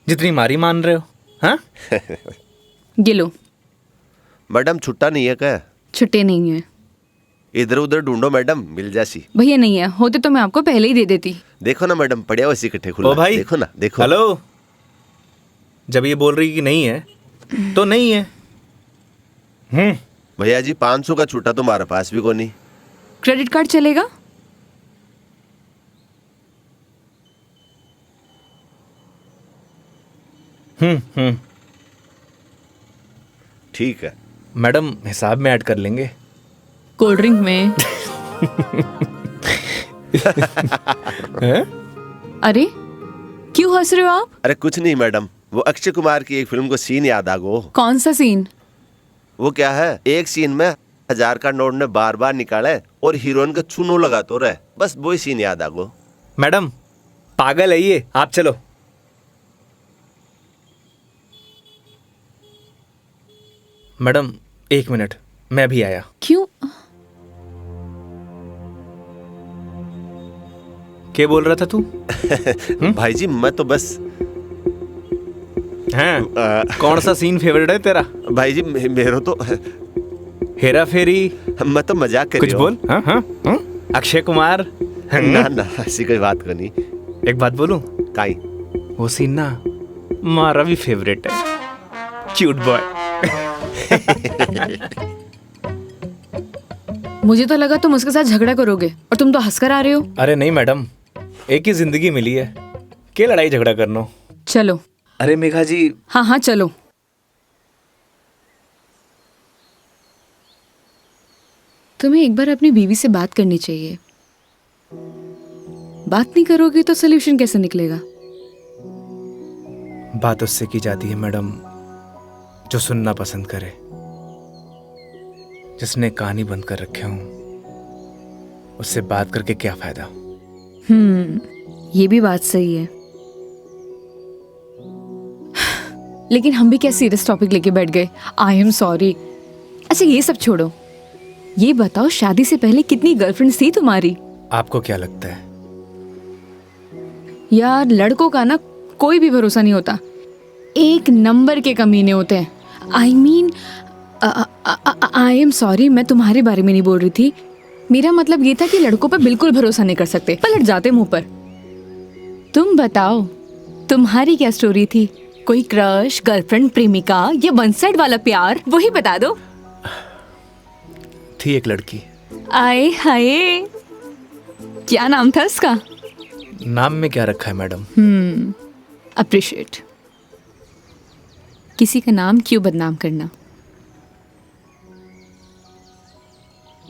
जितनी हमारी मान रहे हो। हाँ? ये लो। मैडम छुट्टा नहीं है क्या? छुट्टे नहीं है इधर उधर ढूंढो मैडम, मिल जासी। भैया, नहीं है। होते तो मैं आपको पहले ही दे देती। देखो ना मैडम, पड़िया वैसे इकट्ठे खुला। ओ भाई, देखो ना, देखो। हेलो, जब ये बोल रही कि नहीं है तो नहीं है। भैया जी 500 का छुट्टा तुम्हारे पास भी को नहीं। क्रेडिट कार्ड चलेगा? ठीक है मैडम, हिसाब में ऐड कर लेंगे। कोल्ड ड्रिंक में। हैं? अरे क्यों हंस रहे हो आप? अरे कुछ नहीं मैडम, वो अक्षय कुमार की एक फिल्म को सीन याद आ गो। कौन सा सीन? वो क्या है, एक सीन में 1000 का नोट ने बार बार निकाले और हीरोइन का चूनो लगा तो रहे, बस वही सीन याद आ गो। मैडम पागल है ये, आप चलो। मैडम 1 मिनट, मैं भी आया। क्यों? क्या बोल रहा था तू? भाई जी मैं तो बस हैं? कौन सा सीन फेवरेट है तेरा? भाई जी मेरे तो हेरा फेरी? मैं तो मजाक कर कुछ बोल। हाँ हाँ हाँ? अक्षय कुमार? ना ना ऐसी कोई बात को नहीं। एक बात बोलूं? काई वो सीन ना हमारा भी फेवरेट है। Cute boy. मुझे तो लगा तुम उसके साथ झगड़ा करोगे और तुम तो हंसकर आ रहे हो। अरे नहीं मैडम, एक ही जिंदगी मिली है, क्या लड़ाई झगड़ा करना। चलो। अरे मेघा जी। हाँ हाँ चलो। तुम्हें एक बार अपनी बीवी से बात करनी चाहिए। बात नहीं करोगे तो सोल्यूशन कैसे निकलेगा? बात उससे की जाती है मैडम जो सुनना पसंद करे, जिसने कहानी बंद कर रखे हूं, उससे बात करके क्या फायदा। ये भी बात सही है। लेकिन हम भी क्या सीरियस टॉपिक लेके बैठ गए। आई एम सॉरी। अच्छा ये सब छोड़ो, ये बताओ शादी से पहले कितनी गर्लफ्रेंड्स थी तुम्हारी? आपको क्या लगता है? यार लड़कों का ना कोई भी भरोसा नहीं होता, एक नंबर के कमीने होते हैं। I mean I am sorry, मैं तुम्हारे बारे में नहीं बोल रही थी। मेरा मतलब ये था कि लड़कों पर बिल्कुल भरोसा नहीं कर सकते, पलट जाते मुंह पर। तुम बताओ तुम्हारी क्या स्टोरी थी? कोई क्रश, गर्लफ्रेंड, प्रेमिका या वन साइड वाला प्यार, वही बता दो। थी एक लड़की। आए हाय, क्या नाम था उसका? नाम में क्या रखा है मैडम? अप्रिशिएट। किसी का नाम क्यों बदनाम करना।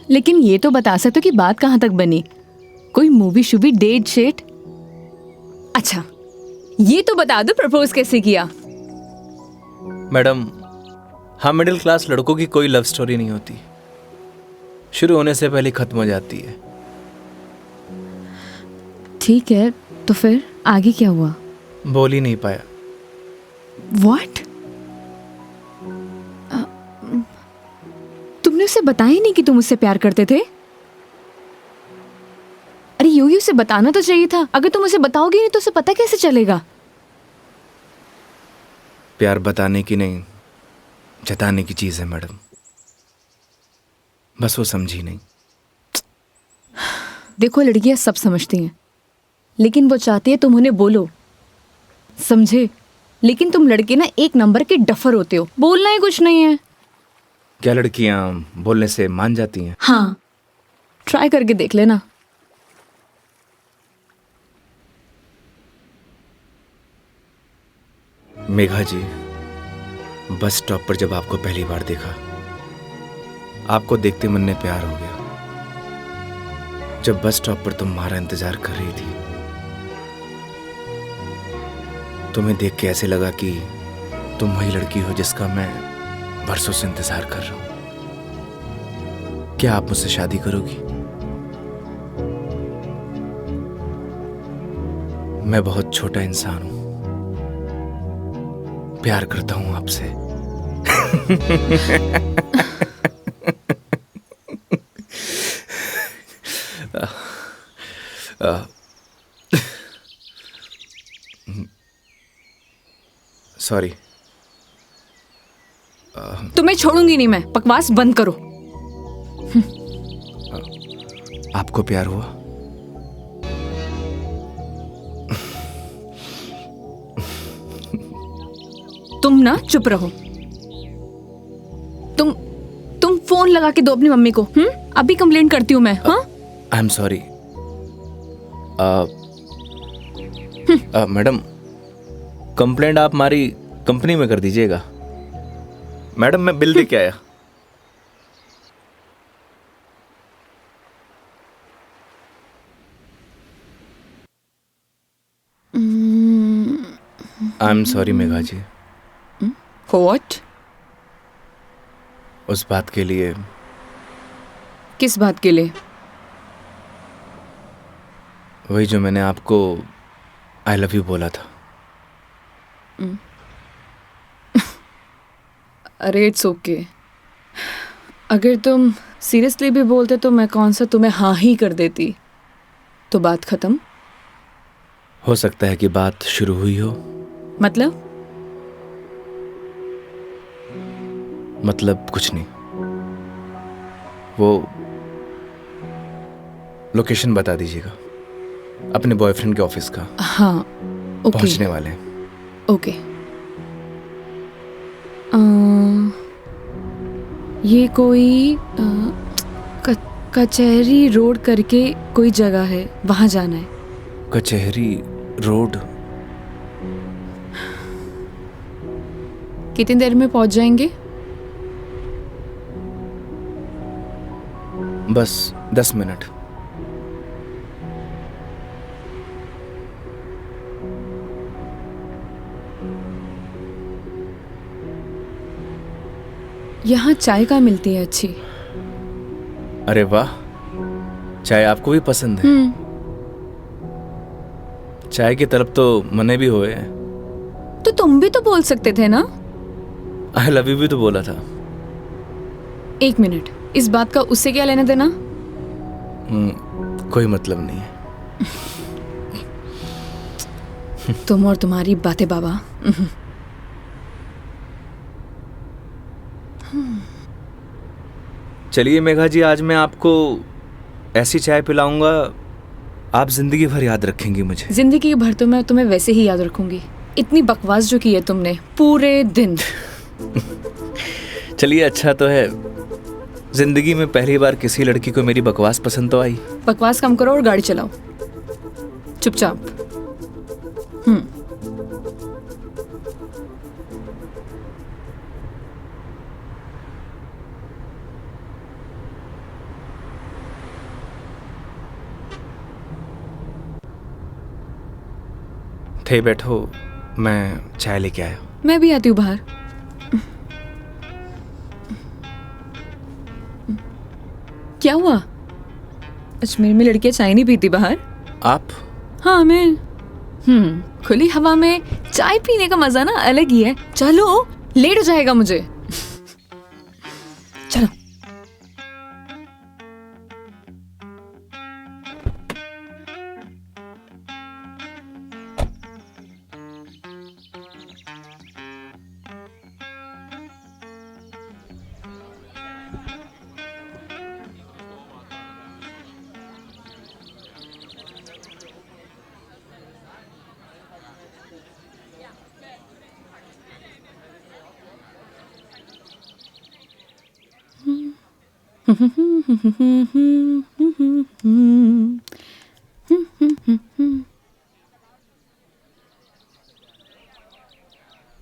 लेकिन ये तो बता सकते हो कि बात कहाँ तक बनी? कोई मूवी शूवी, डेट शेट? अच्छा ये तो बता दो प्रपोज कैसे किया? मैडम हम मिडिल क्लास लड़कों की कोई लव स्टोरी नहीं होती, शुरू होने से पहले खत्म हो जाती है। ठीक है, तो फिर आगे क्या हुआ? बोल ही नहीं पाया। What? तुमने उसे बताया ही नहीं कि तुम उससे प्यार करते थे? अरे यूं ही उसे बताना तो चाहिए था। अगर तुम उसे बताओगे नहीं तो उसे पता कैसे चलेगा? प्यार बताने की नहीं, जताने की चीज है मैडम, बस वो समझी नहीं। देखो लड़कियां सब समझती हैं, लेकिन वो चाहती है तुम उन्हें बोलो, समझे? लेकिन तुम लड़के ना एक नंबर के डफर होते हो, बोलना ही कुछ नहीं है। क्या लड़कियां बोलने से मान जाती हैं? हाँ, ट्राई करके देख लेना। मेघा जी बस स्टॉप पर जब आपको पहली बार देखा, आपको देखते मन में प्यार हो गया। जब बस स्टॉप पर तुम हमारा इंतजार कर रही थी, तुम्हें देख के ऐसे लगा कि तुम वही लड़की हो जिसका मैं बरसों से इंतजार कर रहा हूं। क्या आप मुझसे शादी करोगी? मैं बहुत छोटा इंसान हूं, प्यार करता हूं आपसे। सॉरी। तुम्हें छोड़ूंगी नहीं मैं, बकवास बंद करो। आपको प्यार हुआ? तुम ना चुप रहो। तुम फोन लगा के दो अपनी मम्मी को। अभी कंप्लेंट करती हूँ मैं। हाँ, आई एम सॉरी। मैडम, कंप्लेंट आप हमारी कंपनी में कर दीजिएगा। मैडम, मैं बिल दे के आया। I am sorry Megha ji, what? उस बात के लिए। किस बात के लिए? वही जो मैंने आपको आई लव यू बोला था। अरे इट्स ओके। अगर तुम सीरियसली भी बोलते तो मैं कौन सा तुम्हें हाँ ही कर देती, तो बात खत्म। हो सकता है कि बात शुरू हुई हो। मतलब कुछ नहीं। वो लोकेशन बता दीजिएगा अपने बॉयफ्रेंड के ऑफिस का। हाँ ओके। पहुंचने वाले हैं। ओके। ये कोई कचहरी रोड करके कोई जगह है, वहां जाना है। कचहरी रोड? कितनी देर में पहुंच जाएंगे? बस 10 मिनट। यहाँ चाय का मिलती है अच्छी। अरे वाह, चाय आपको भी पसंद है? चाय की तरफ तो मने भी हुए हैं। तो तुम भी तो बोल सकते थे ना। आई लव यू भी तो बोला था। एक मिनट, इस बात का उससे क्या लेना देना? कोई मतलब नहीं है। तुम और तुम्हारी बातें बाबा। चलिए मेघा जी, आज मैं आपको ऐसी चाय पिलाऊंगा, आप जिंदगी भर याद रखेंगी मुझे। जिंदगी भर तो मैं तुम्हें वैसे ही याद रखूंगी। इतनी बकवास जो की है तुमने पूरे दिन। चलिए, अच्छा तो है, जिंदगी में पहली बार किसी लड़की को मेरी बकवास पसंद तो आई। बकवास कम करो और गाड़ी चलाओ चुपचाप। थे बैठो, मैं चाय लेके आया। मैं भी आती हूँ बाहर। क्या हुआ? अजमेर में लड़कियां चाय नहीं पीती बाहर? आप? हाँ मैं। खुली हवा में चाय पीने का मजा ना अलग ही है। चलो, लेट हो जाएगा मुझे। चलो।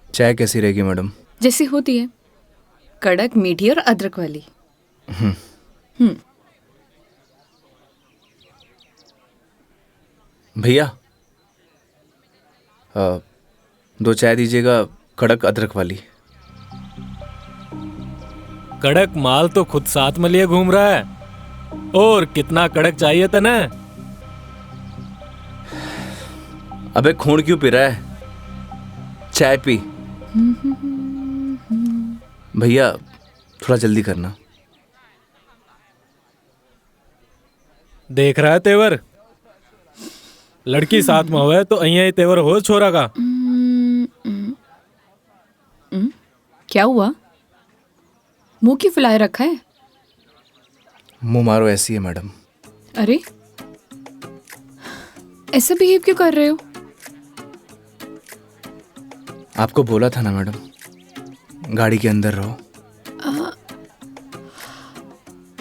चाय कैसी रहेगी मैडम? जैसी होती है, कड़क, मीठी और अदरक वाली। भैया 2 चाय दीजिएगा, कड़क अदरक वाली। कड़क माल तो खुद साथ में लिए घूम रहा है, और कितना कड़क चाहिए था ना? अबे खून क्यों पी रहा है, चाय पी। भैया थोड़ा जल्दी करना। देख रहा है तेवर, लड़की साथ में हुआ है तो अहिया ही तेवर हो छोरा का। क्या हुआ? मुंह क्यों फुलाए रखा है? मुंह मारो ऐसी है मैडम। अरे ऐसा बिहेव क्यों कर रहे हो? आपको बोला था ना मैडम, गाड़ी के अंदर रहो।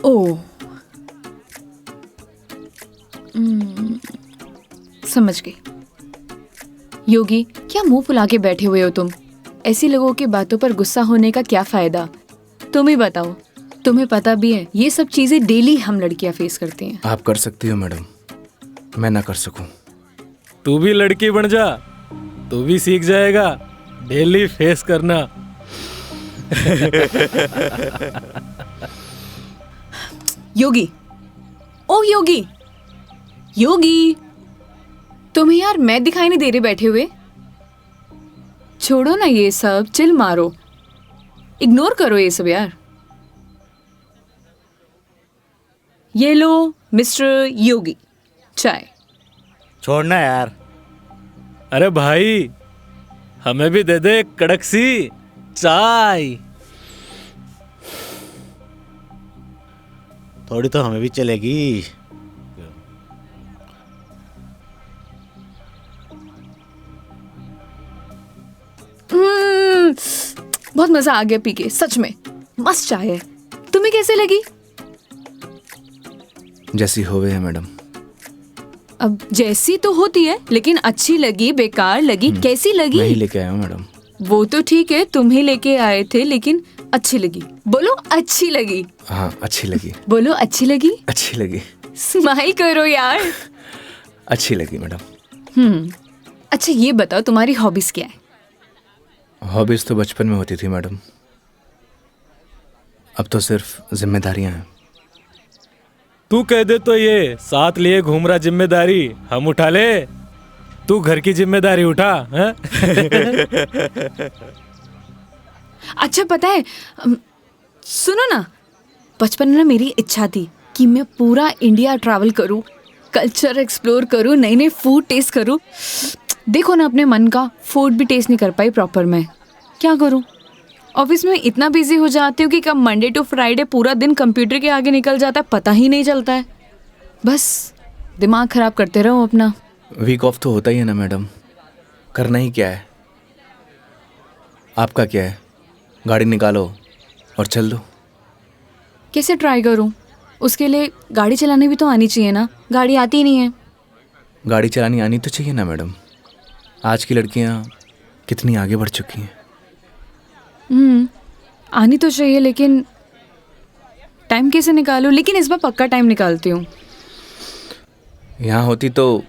ओ समझ गई। योगी, क्या मुंह फुला के बैठे हुए हो तुम? ऐसी लोगों की बातों पर गुस्सा होने का क्या फायदा? तुम ही बताओ, तुम्हें पता भी है ये सब चीजें डेली हम लड़कियां फेस करती हैं। आप कर सकती हो मैडम, मैं ना कर सकूं। तू भी लड़की बन जा, तू भी सीख जाएगा डेली फेस करना। योगी, ओ योगी, योगी, तुम्हें यार मैं दिखाई नहीं दे रही बैठे हुए? छोड़ो ना ये सब, चिल मारो, इग्नोर करो ये सब यार। ये लो मिस्टर योगी, चाय। छोड़ना यार। अरे भाई, हमें भी दे दे कड़क सी चाय। थोड़ी तो हमें भी चलेगी। बहुत मजा आ गया पी के, सच में मस्त चाय है। तुम्हें कैसे लगी? जैसी होवे है मैडम। अब जैसी तो होती है, लेकिन अच्छी लगी, बेकार लगी, कैसी लगी? मैं ही लेके आया हूँ मैडम। वो तो ठीक है, तुम ही लेके आए थे, लेकिन अच्छी लगी। बोलो अच्छी लगी। हाँ अच्छी लगी। बोलो अच्छी लगी। अच्छी लगी। स्माइल करो यार। अच्छी लगी मैडम। अच्छा ये बताओ, तुम्हारी हॉबीज क्या है? हॉबीज तो बचपन में होती थी मैडम, अब तो सिर्फ जिम्मेदारियां हैं। तू कह दे तो ये साथ लिए घूम रहा जिम्मेदारी हम उठा ले, तू घर की जिम्मेदारी उठा है? अच्छा पता है, सुनो ना, बचपन में ना मेरी इच्छा थी कि मैं पूरा इंडिया ट्रैवल करूं, कल्चर एक्सप्लोर करूं, नए नए फूड टेस्ट करूं। देखो ना, अपने मन का फूड भी टेस्ट नहीं कर पाई प्रॉपर। मैं क्या करूं? ऑफिस में इतना बिजी हो जाती हूँ कि कब मंडे टू फ्राइडे पूरा दिन कंप्यूटर के आगे निकल जाता है, पता ही नहीं चलता है। बस दिमाग खराब करते रहो अपना। वीक ऑफ तो होता ही है ना मैडम, करना ही क्या है। आपका क्या है, गाड़ी निकालो और चल दो। कैसे ट्राई करूं? उसके लिए गाड़ी चलानी भी तो आनी चाहिए ना, गाड़ी आती ही नहीं है। गाड़ी चलानी आनी तो चाहिए ना मैडम, आज की लड़कियां कितनी आगे बढ़ चुकी हैं। आनी तो चाहिए, लेकिन टाइम कैसे निकालूं? लेकिन इस बार पक्का टाइम निकालती हूँ। यहाँ होती तो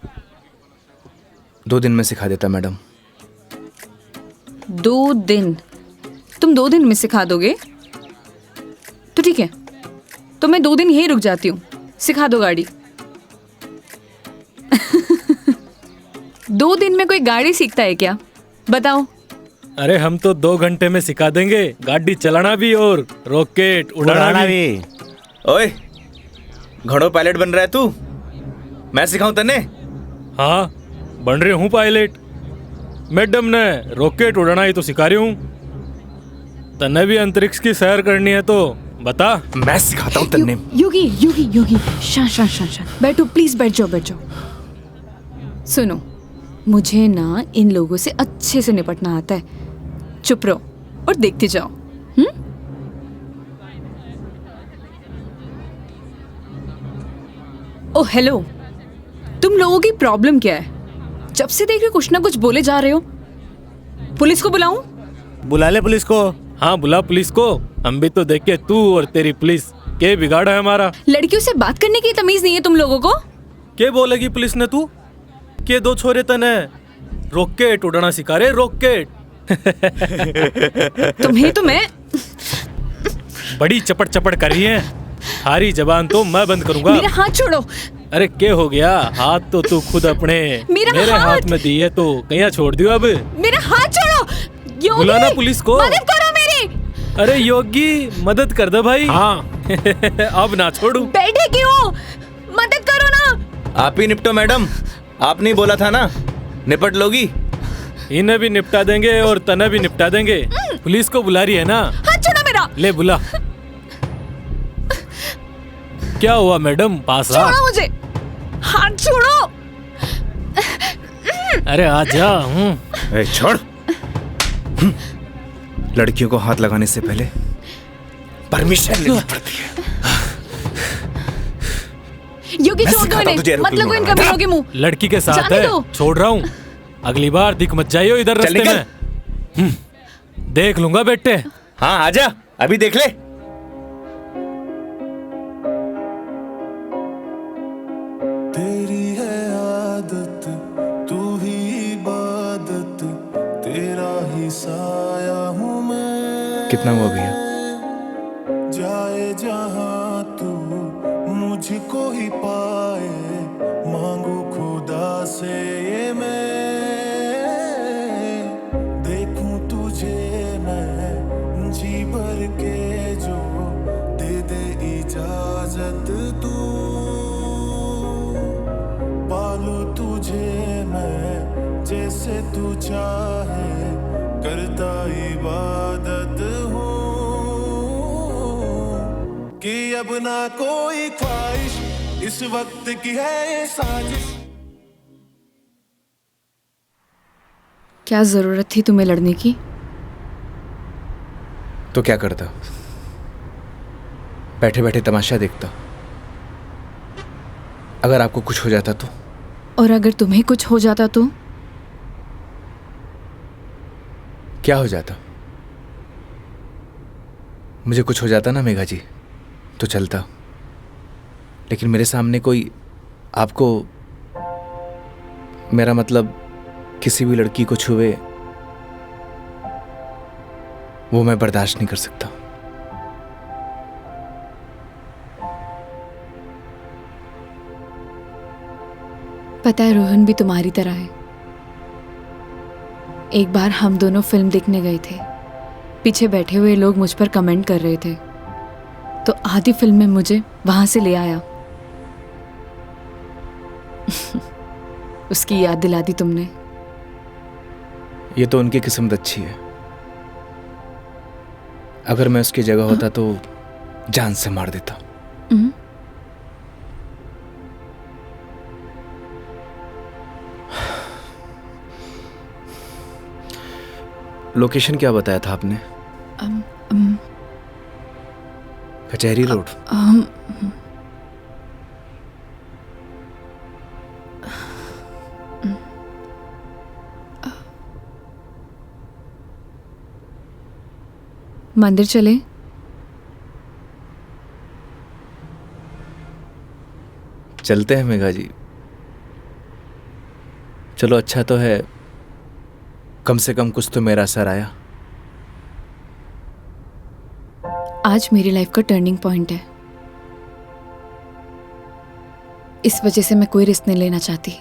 2 दिन में सिखा देता मैडम। 2 दिन? तुम 2 दिन में सिखा दोगे? तो ठीक है, तो मैं 2 दिन यहीं रुक जाती हूँ, सिखा दो गाड़ी। 2 दिन में कोई गाड़ी सीखता है क्या? बताओ। अरे हम तो 2 घंटे में सिखा देंगे, गाड़ी चलाना भी और रॉकेट उड़ाना भी। ओए, घोड़ों पायलट बन रहा है तू? मैं सिखाऊं तने? हाँ बन रही हूँ पायलट। मैडम ने रॉकेट उड़ाना ही तो सिखा रही हूँ, तने भी अंतरिक्ष की सैर करनी है तो बता। मैं सिखाता हूँ तन्ने। योगी योगी योगी, शांत शांत शांत शांत बैठो प्लीज, बैठ जाओ बैठ जाओ। सुनो, मुझे ना इन लोगों से अच्छे से निपटना आता है। चुप रहो और देखते जाओ। ओह हेलो, तुम लोगों की प्रॉब्लम क्या है? जब से देख रहे कुछ ना कुछ बोले जा रहे हो। पुलिस को बुलाऊं? बुला ले पुलिस को। हाँ बुला पुलिस को, हम भी तो देखे तू और तेरी पुलिस के बिगाड़ा है हमारा। लड़कियों से बात करने की तमीज नहीं है तुम लोगों को? के बोलेगी पुलिस ने तू के दो छोरे तने रॉकेट उड़ाना सिखा रहे, रॉकेट। तुम्हें तो मैं बड़ी चपड़ चपड़ कर रही है, हारी जबान तो मैं बंद करूंगा। मेरा हाथ छोड़ो। अरे क्या हो गया, हाथ तो तू खुद अपने मेरे हाथ में दी है तो कहीं छोड़ दियो अब। मेरा हाथ छोड़ो योगी। बुलाना पुलिस को। मदद करो मेरी। अरे योगी मदद कर दे भाई। हाँ अब ना छोड़ू। बैठे क्यों, मदद करो ना। आप ही निपटो मैडम, आपने बोला था ना निपट लोगी। इन्हें भी निपटा देंगे और तने भी निपटा देंगे। पुलिस को बुला रही है ना। हाथ छोड़ो मेरा। ले बुला। क्या हुआ मैडम, पास आ। छोड़ो मुझे, हाथ छोड़ो। अरे आ जा। ए, छोड़। लड़कियों को हाथ लगाने से पहले परमिशन लेनी पड़ती है। योगी छोड़ दो इन्हें, मत लगो इनका वीरों के मुंह। लड़की के साथ जाने है, दो। छोड़ रहा हूँ। अगली बार दिख मत जाइयो इधर चल रास्ते निकल। में। देख लूंगा बेटे। हाँ आजा, अभी देख ले। तेरी है आदत, तू ही इबादत, तेरा ही साया हूँ मैं। कितना हुआ भैया? जाए जहाँ तू मुझको ही पाए, मांगू खुदा से ये मैं, देखूं तुझे मैं जी भर के, जो दे दे इजाजत तू, पालू तुझे मैं जैसे तू चाहे, करता इबादत हूँ कि अब ना कोई ख्वाहिश, इस वक्त की है ये साजिश। क्या जरूरत थी तुम्हें लड़ने की? तो क्या करता, बैठे बैठे तमाशा देखता। अगर आपको कुछ हो जाता तो? और अगर तुम्हें कुछ हो जाता तो? क्या हो जाता? मुझे कुछ हो जाता ना मेघा जी तो चलता, लेकिन मेरे सामने कोई आपको, मेरा मतलब किसी भी लड़की को छुए, वो मैं बर्दाश्त नहीं कर सकता। पता है रोहन भी तुम्हारी तरह है। एक बार हम दोनों फिल्म देखने गए थे, पीछे बैठे हुए लोग मुझ पर कमेंट कर रहे थे, तो आधी फिल्म में मुझे वहां से ले आया। उसकी याद दिला दी तुमने। ये तो उनकी किस्मत अच्छी है। अगर मैं उसकी जगह होता तो जान से मार देता। लोकेशन क्या बताया था आपने? कचहरी रोड। मंदिर चले? चलते हैं मेघा जी। चलो अच्छा तो है, कम से कम कुछ तो मेरा असर आया। आज मेरी लाइफ का टर्निंग पॉइंट है। इस वजह से मैं कोई रिस्क नहीं लेना चाहती।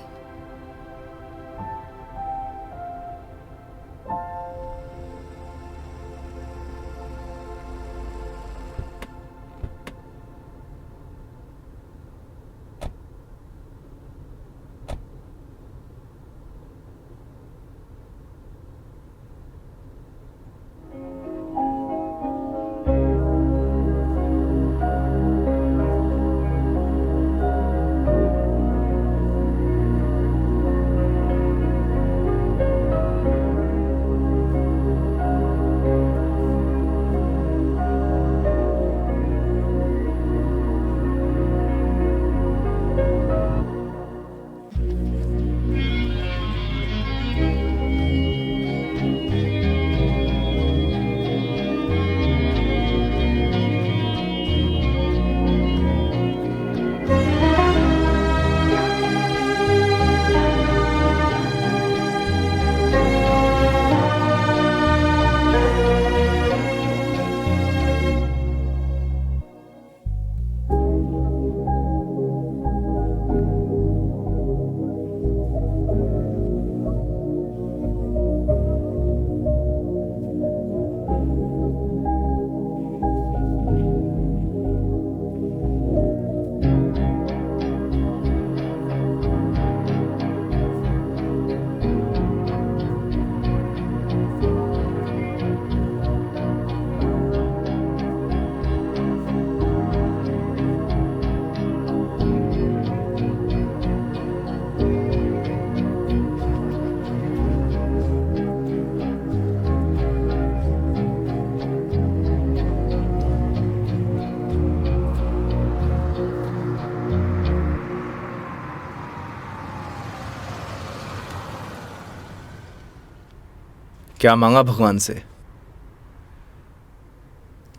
क्या मांगा भगवान से?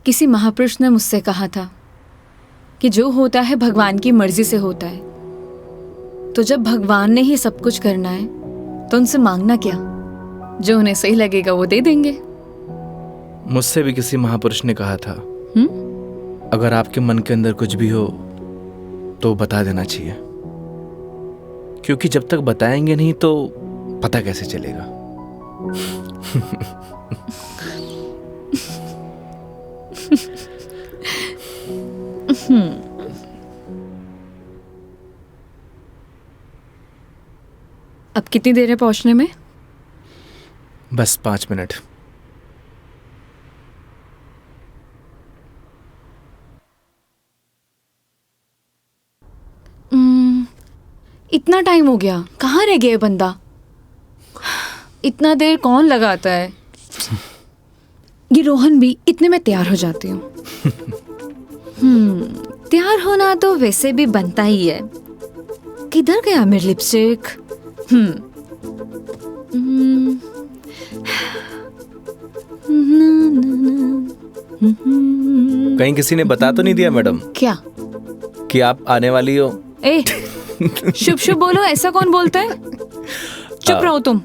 किसी महापुरुष ने मुझसे कहा था कि जो होता है भगवान की मर्जी से होता है, तो जब भगवान ने ही सब कुछ करना है तो उनसे मांगना क्या, जो उन्हें सही लगेगा वो दे देंगे। मुझसे भी किसी महापुरुष ने कहा था, अगर आपके मन के अंदर कुछ भी हो तो बता देना चाहिए, क्योंकि जब तक बताएंगे नहीं तो पता कैसे चलेगा। अब कितनी देर है पहुंचने में? बस 5 मिनट। इतना टाइम हो गया, कहाँ रह गया ये बंदा? इतना देर कौन लगाता है? ये रोहन भी, इतने में तैयार हो जाती हूँ। तैयार होना तो वैसे भी बनता ही है। किधर गया मेरी लिपस्टिक? कहीं किसी ने बता तो नहीं दिया मैडम क्या? कि आप आने वाली हो? ए, शुभ शुभ बोलो, ऐसा कौन बोलता है? चुप रहो तुम।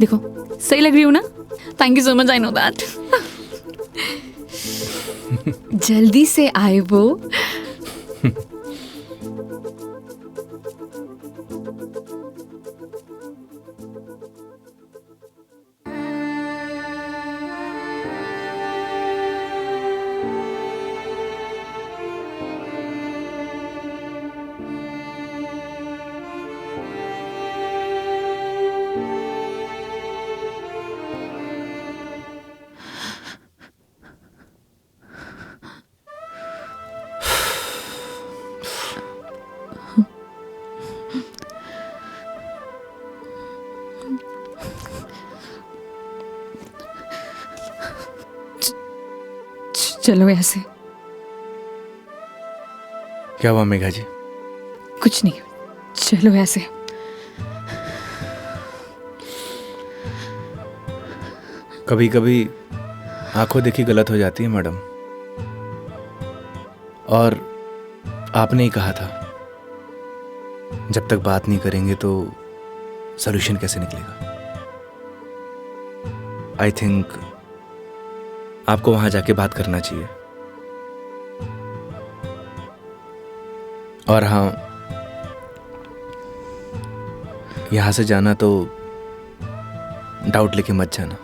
देखो सही लग रही हूँ ना? Thank you so much, I know that. जल्दी से आए वो। चलो ऐसे। क्या हुआ मेघा जी? कुछ नहीं, चलो ऐसे। कभी कभी आंखों देखी गलत हो जाती है मैडम, और आपने ही कहा था जब तक बात नहीं करेंगे तो सॉल्यूशन कैसे निकलेगा। आई थिंक आपको वहां जाके बात करना चाहिए। और हाँ, यहां से जाना तो डाउट लेके मत जाना।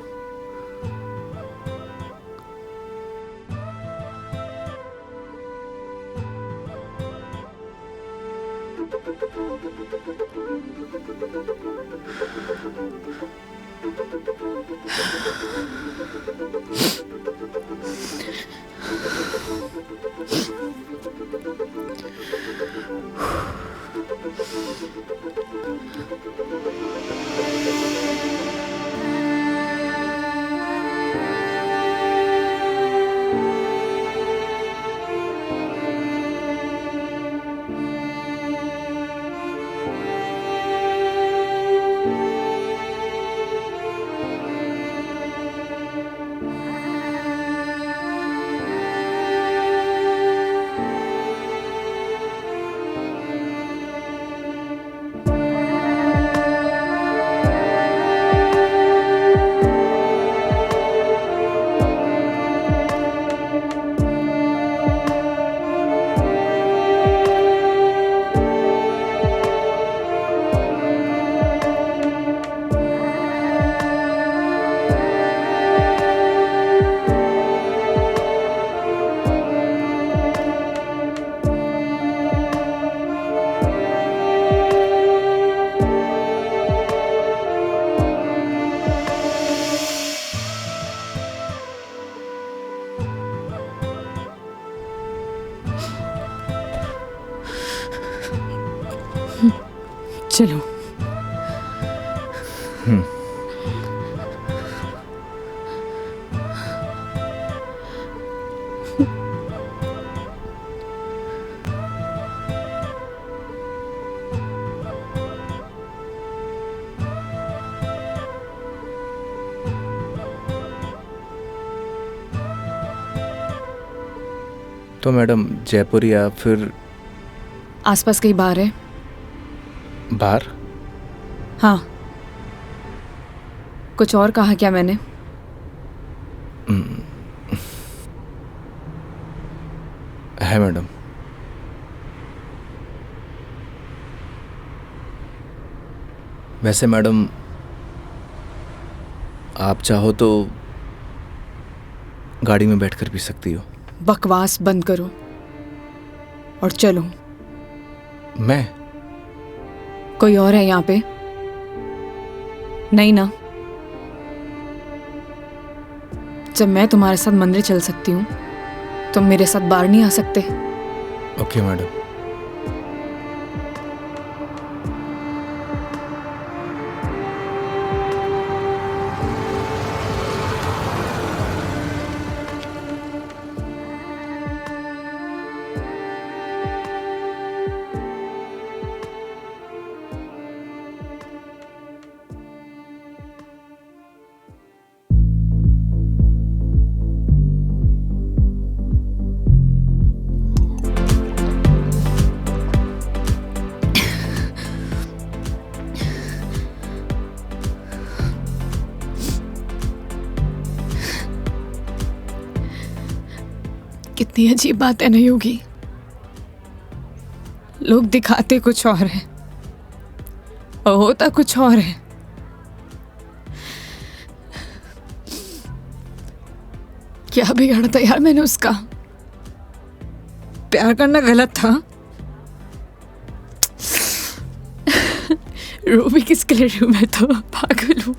चलो। तो मैडम जयपुर या फिर आसपास कहीं बार है? बाहर? हाँ। कुछ और कहा क्या मैंने? है मैडम। वैसे मैडम आप चाहो तो गाड़ी में बैठकर पी सकती हो। बकवास बंद करो और चलो। मैं? कोई और है यहाँ पे? नहीं ना? जब मैं तुम्हारे साथ मंदिर चल सकती हूँ, तुम मेरे साथ बाहर नहीं आ सकते? Okay madam. कितनी अजीब बात है ना योगी। लोग दिखाते कुछ और है और होता कुछ और है। क्या बिगाड़ा था यार मैंने उसका? प्यार करना गलत था? रो भी किसके लिए रू? मैं तो पागल हूं।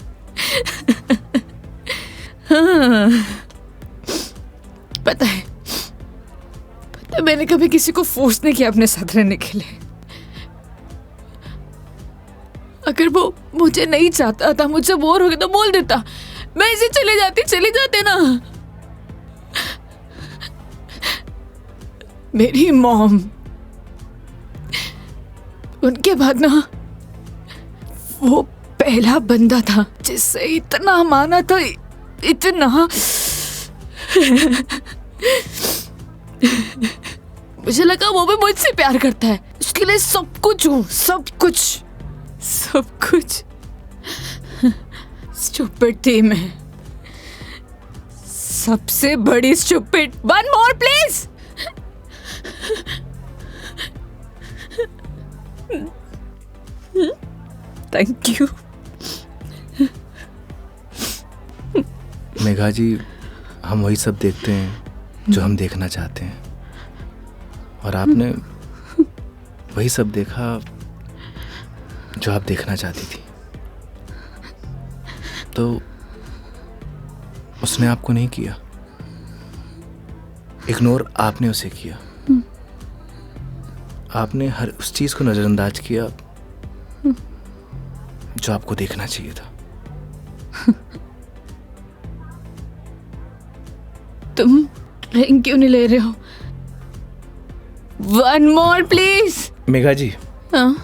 हाँ, पता है मैंने कभी किसी को फोर्स नहीं किया अपने साथ रहने के लिए। अगर वो मुझे नहीं चाहता था, मुझे बोर हो गया तो बोल देता, मैं इसे चले जाते ना। मेरी मॉम, उनके बाद ना वो पहला बंदा था जिससे इतना माना था, इतना। मुझे लगा वो भी मुझसे प्यार करता है, उसके लिए सब कुछ हूँ, सब कुछ। स्टूपिड थी मैं, सबसे बड़ी stupid. One more please. Thank you. Megha ji, हम वही सब देखते हैं जो हम देखना चाहते हैं, और आपने वही सब देखा जो आप देखना चाहती थी। तो उसने आपको नहीं किया, इग्नोर आपने उसे किया। आपने हर उस चीज को नजरअंदाज किया जो आपको देखना चाहिए था। तुम ड्रिंक क्यों नहीं ले रहे हो? One more please. Megha ji, हाँ?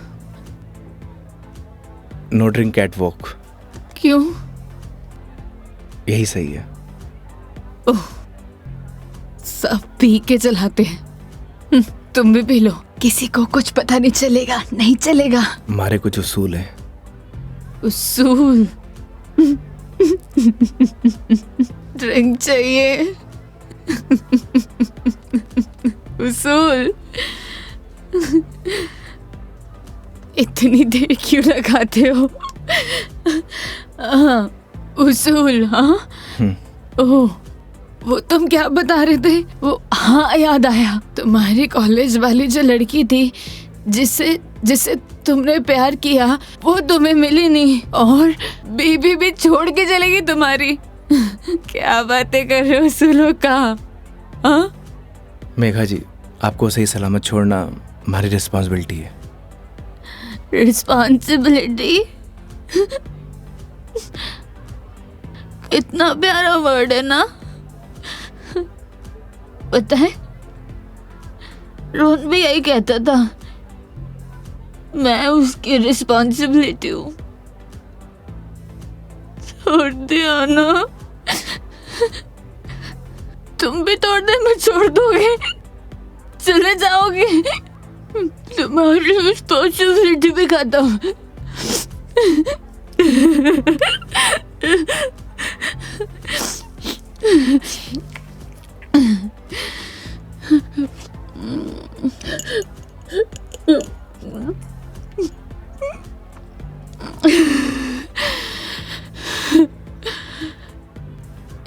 No drink at walk. क्यों? यही सही है। ओह, सब पी के चलाते हैं। तुम भी पी लो, किसी को कुछ पता नहीं चलेगा। नहीं चलेगा। हमारे कुछ उसूल हैं। उसूल? ड्रिंक चाहिए। उसूल? इतनी देर क्यों लगाते हो? हाँ, उसूल। हाँ, ओह, वो तुम क्या बता रहे थे? वो, हाँ याद आया, तुम्हारी कॉलेज वाली जो लड़की थी जिससे तुमने प्यार किया, वो तुम्हें मिली नहीं और बीबी भी छोड़ के चलेगी तुम्हारी। क्या बातें कर रहे हो उसूलों का? हाँ? मेघा जी, आपको सही सलामत छोड़ना हमारी रिस्पॉन्सिबिलिटी है। रिस्पॉन्सिबिलिटी? इतना प्यारा वर्ड है ना। पता है, रोहन भी यही कहता था, मैं उसकी रिस्पॉन्सिबिलिटी हूँ। छोड़ दिया ना? तुम भी तोड़ दे, मैं छोड़ दोगे? चले जाओगे? तुम्हारी रिस्पॉन्सिबिलिटी भी खत्म।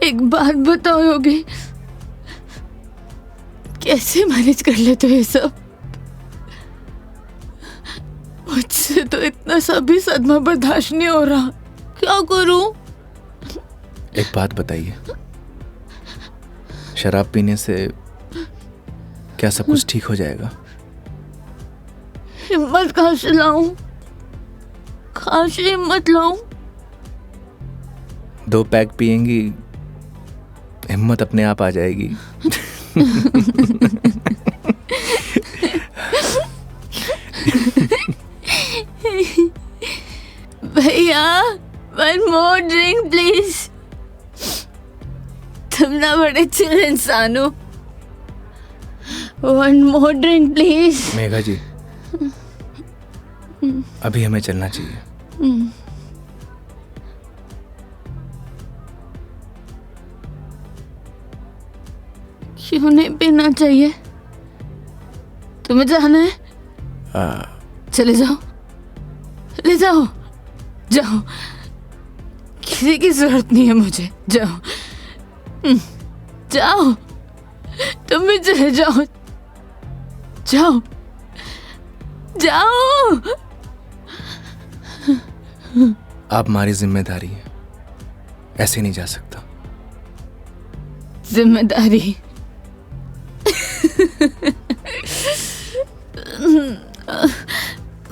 एक बात बताओ योगी, कैसे मैनेज कर लेते हो ये सब? मुझसे तो इतना सा भी सदमा बर्दाश्त नहीं हो रहा, क्या करूं? एक बात बताइए, शराब पीने से क्या सब कुछ ठीक हो जाएगा? हिम्मत कहाँ से लाऊं? कहाँ से हिम्मत लाऊं? 2 पैक पिएंगी, हिम्मत अपने आप आ जाएगी। भैया, one more drink please। तुम ना बड़े चिल इंसान हो। One more drink please। Megha जी, अभी हमें चलना चाहिए। क्यों नहीं पीना चाहिए? तुम्हें जाना है? चले जाओ, ले जाओ, जाओ, किसी की जरूरत नहीं है मुझे, जाओ, जाओ, तुम भी चले जाओ, जाओ, जाओ। आप हमारी जिम्मेदारी है, ऐसे नहीं जा सकता। जिम्मेदारी?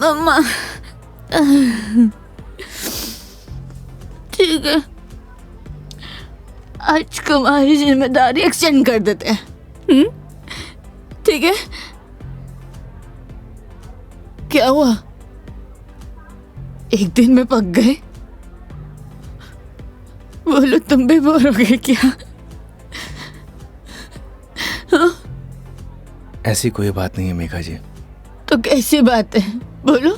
मम्मा, ठीक है, आज तुम्हारी जिम्मेदारी एक्सटेंड कर देते हैं। ठीक है? क्या हुआ? एक दिन में पक गए? बोलो, तुम भी बोर हो गए क्या? हाँ? ऐसी कोई बात नहीं है मेघा जी। तो कैसी बात है? बोलो,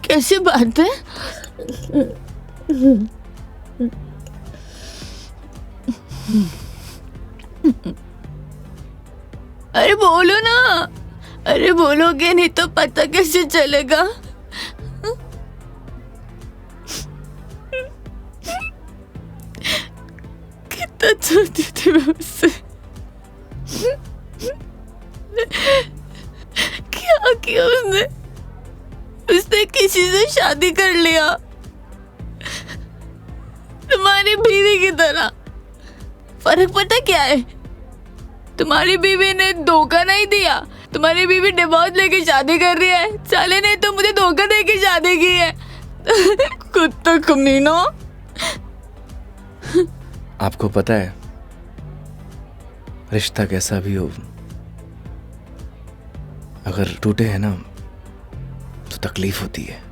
कैसी बात है? अरे बोलो ना, अरे बोलोगे नहीं तो पता कैसे चलेगा? कितना चाहती थी मैं उससे, क्या किया उसने? उसने किसी से शादी कर लिया, तुम्हारी बीवी की तरह। फर्क पता क्या है? तुम्हारी बीवी ने धोखा नहीं दिया, तुम्हारी बीवी डिवोर्स लेके शादी कर रही है। साले ने तो मुझे धोखा दे के शादी की है। कुत्ता कमीना। आपको पता है, रिश्ता कैसा भी हो, अगर टूटे है ना तो तकलीफ होती है।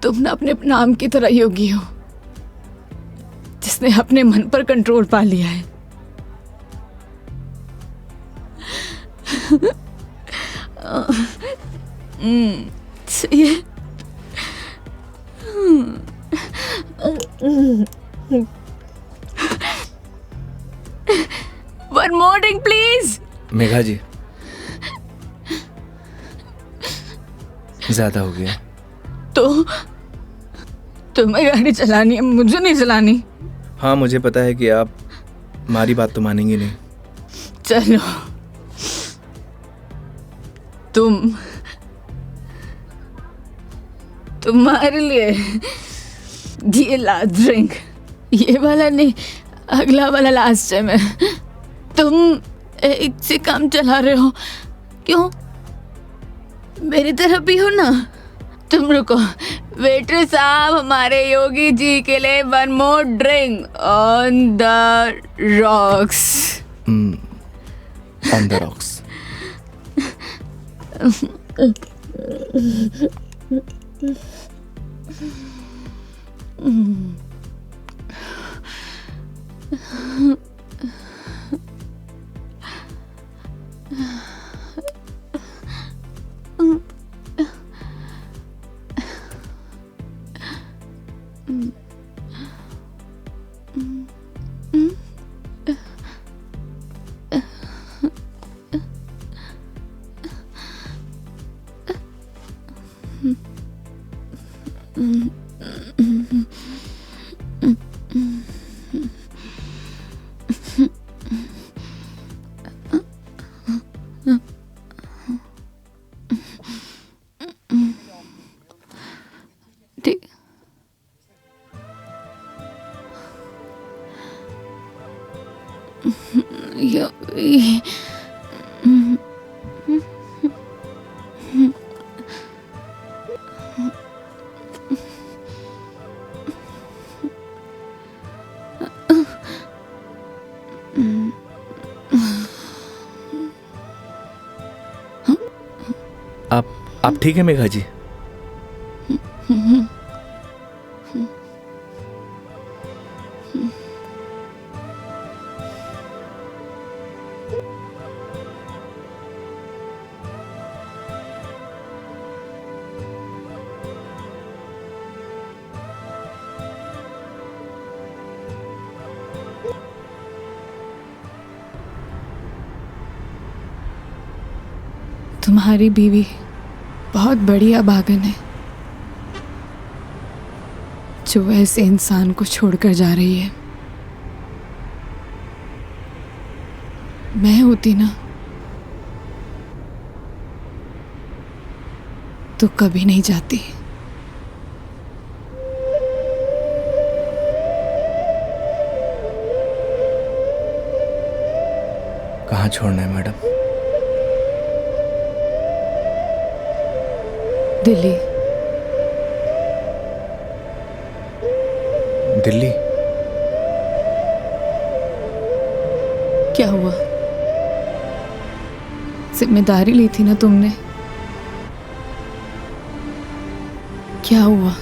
तुम ना अपने नाम की तरह योगी हो, जिसने अपने मन पर कंट्रोल पा लिया है। सही है। One more drink, please। Megha जी, ज्यादा हो गया। तो तुम्हें गाड़ी चलानी है, मुझे नहीं चलानी। हाँ, मुझे पता है कि आप हमारी बात तो मानेंगी नहीं। चलो, तुम्हारे लिए ये लास्ट ड्रिंक, ये वाला नहीं, अगला वाला लास्ट टाइम है। तुम एक से काम चला रहे हो, क्यों? मेरी तरह भी हो ना। तुम रुको, वेटर साहब, हमारे योगी जी के लिए 1 more drink on the rocks. On the rocks. ठीक। आप ठीक है मेघा जी? तुम्हारी बीवी बहुत बड़ी अभागन है जो ऐसे इंसान को छोड़कर जा रही है। मैं होती ना तो कभी नहीं जाती। कहाँ छोड़ना है मैडम? दिल्ली। दिल्ली? क्या हुआ? जिम्मेदारी ली थी ना तुमने। क्या हुआ?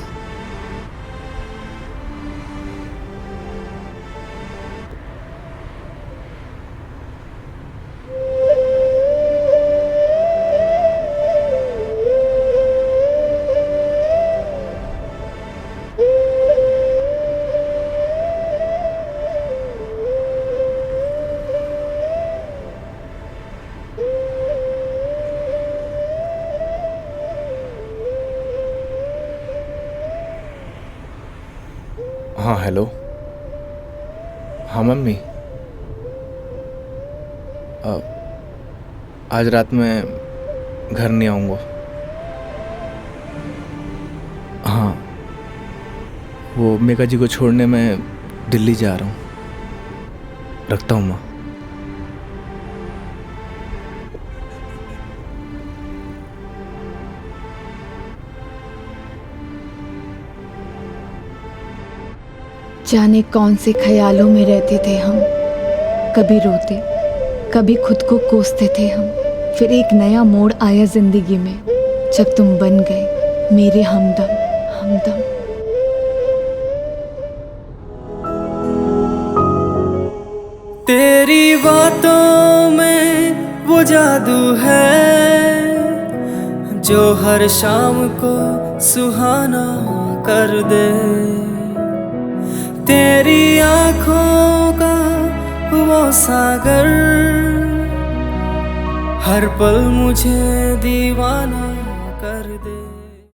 हाँ हेलो। हाँ मम्मी, आज रात में घर नहीं आऊँगा। हाँ, वो मेघा जी को छोड़ने मैं दिल्ली जा रहा हूँ। रखता हूँ माँ। जाने कौन से ख्यालों में रहते थे हम। कभी रोते, कभी खुद को कोसते थे हम। फिर एक नया मोड़ आया जिंदगी में जब तुम बन गए मेरे हमदम। हमदम। तेरी बातों में वो जादू है जो हर शाम को सुहाना कर दे। तेरी आँखों का वो सागर हर पल मुझे दीवाना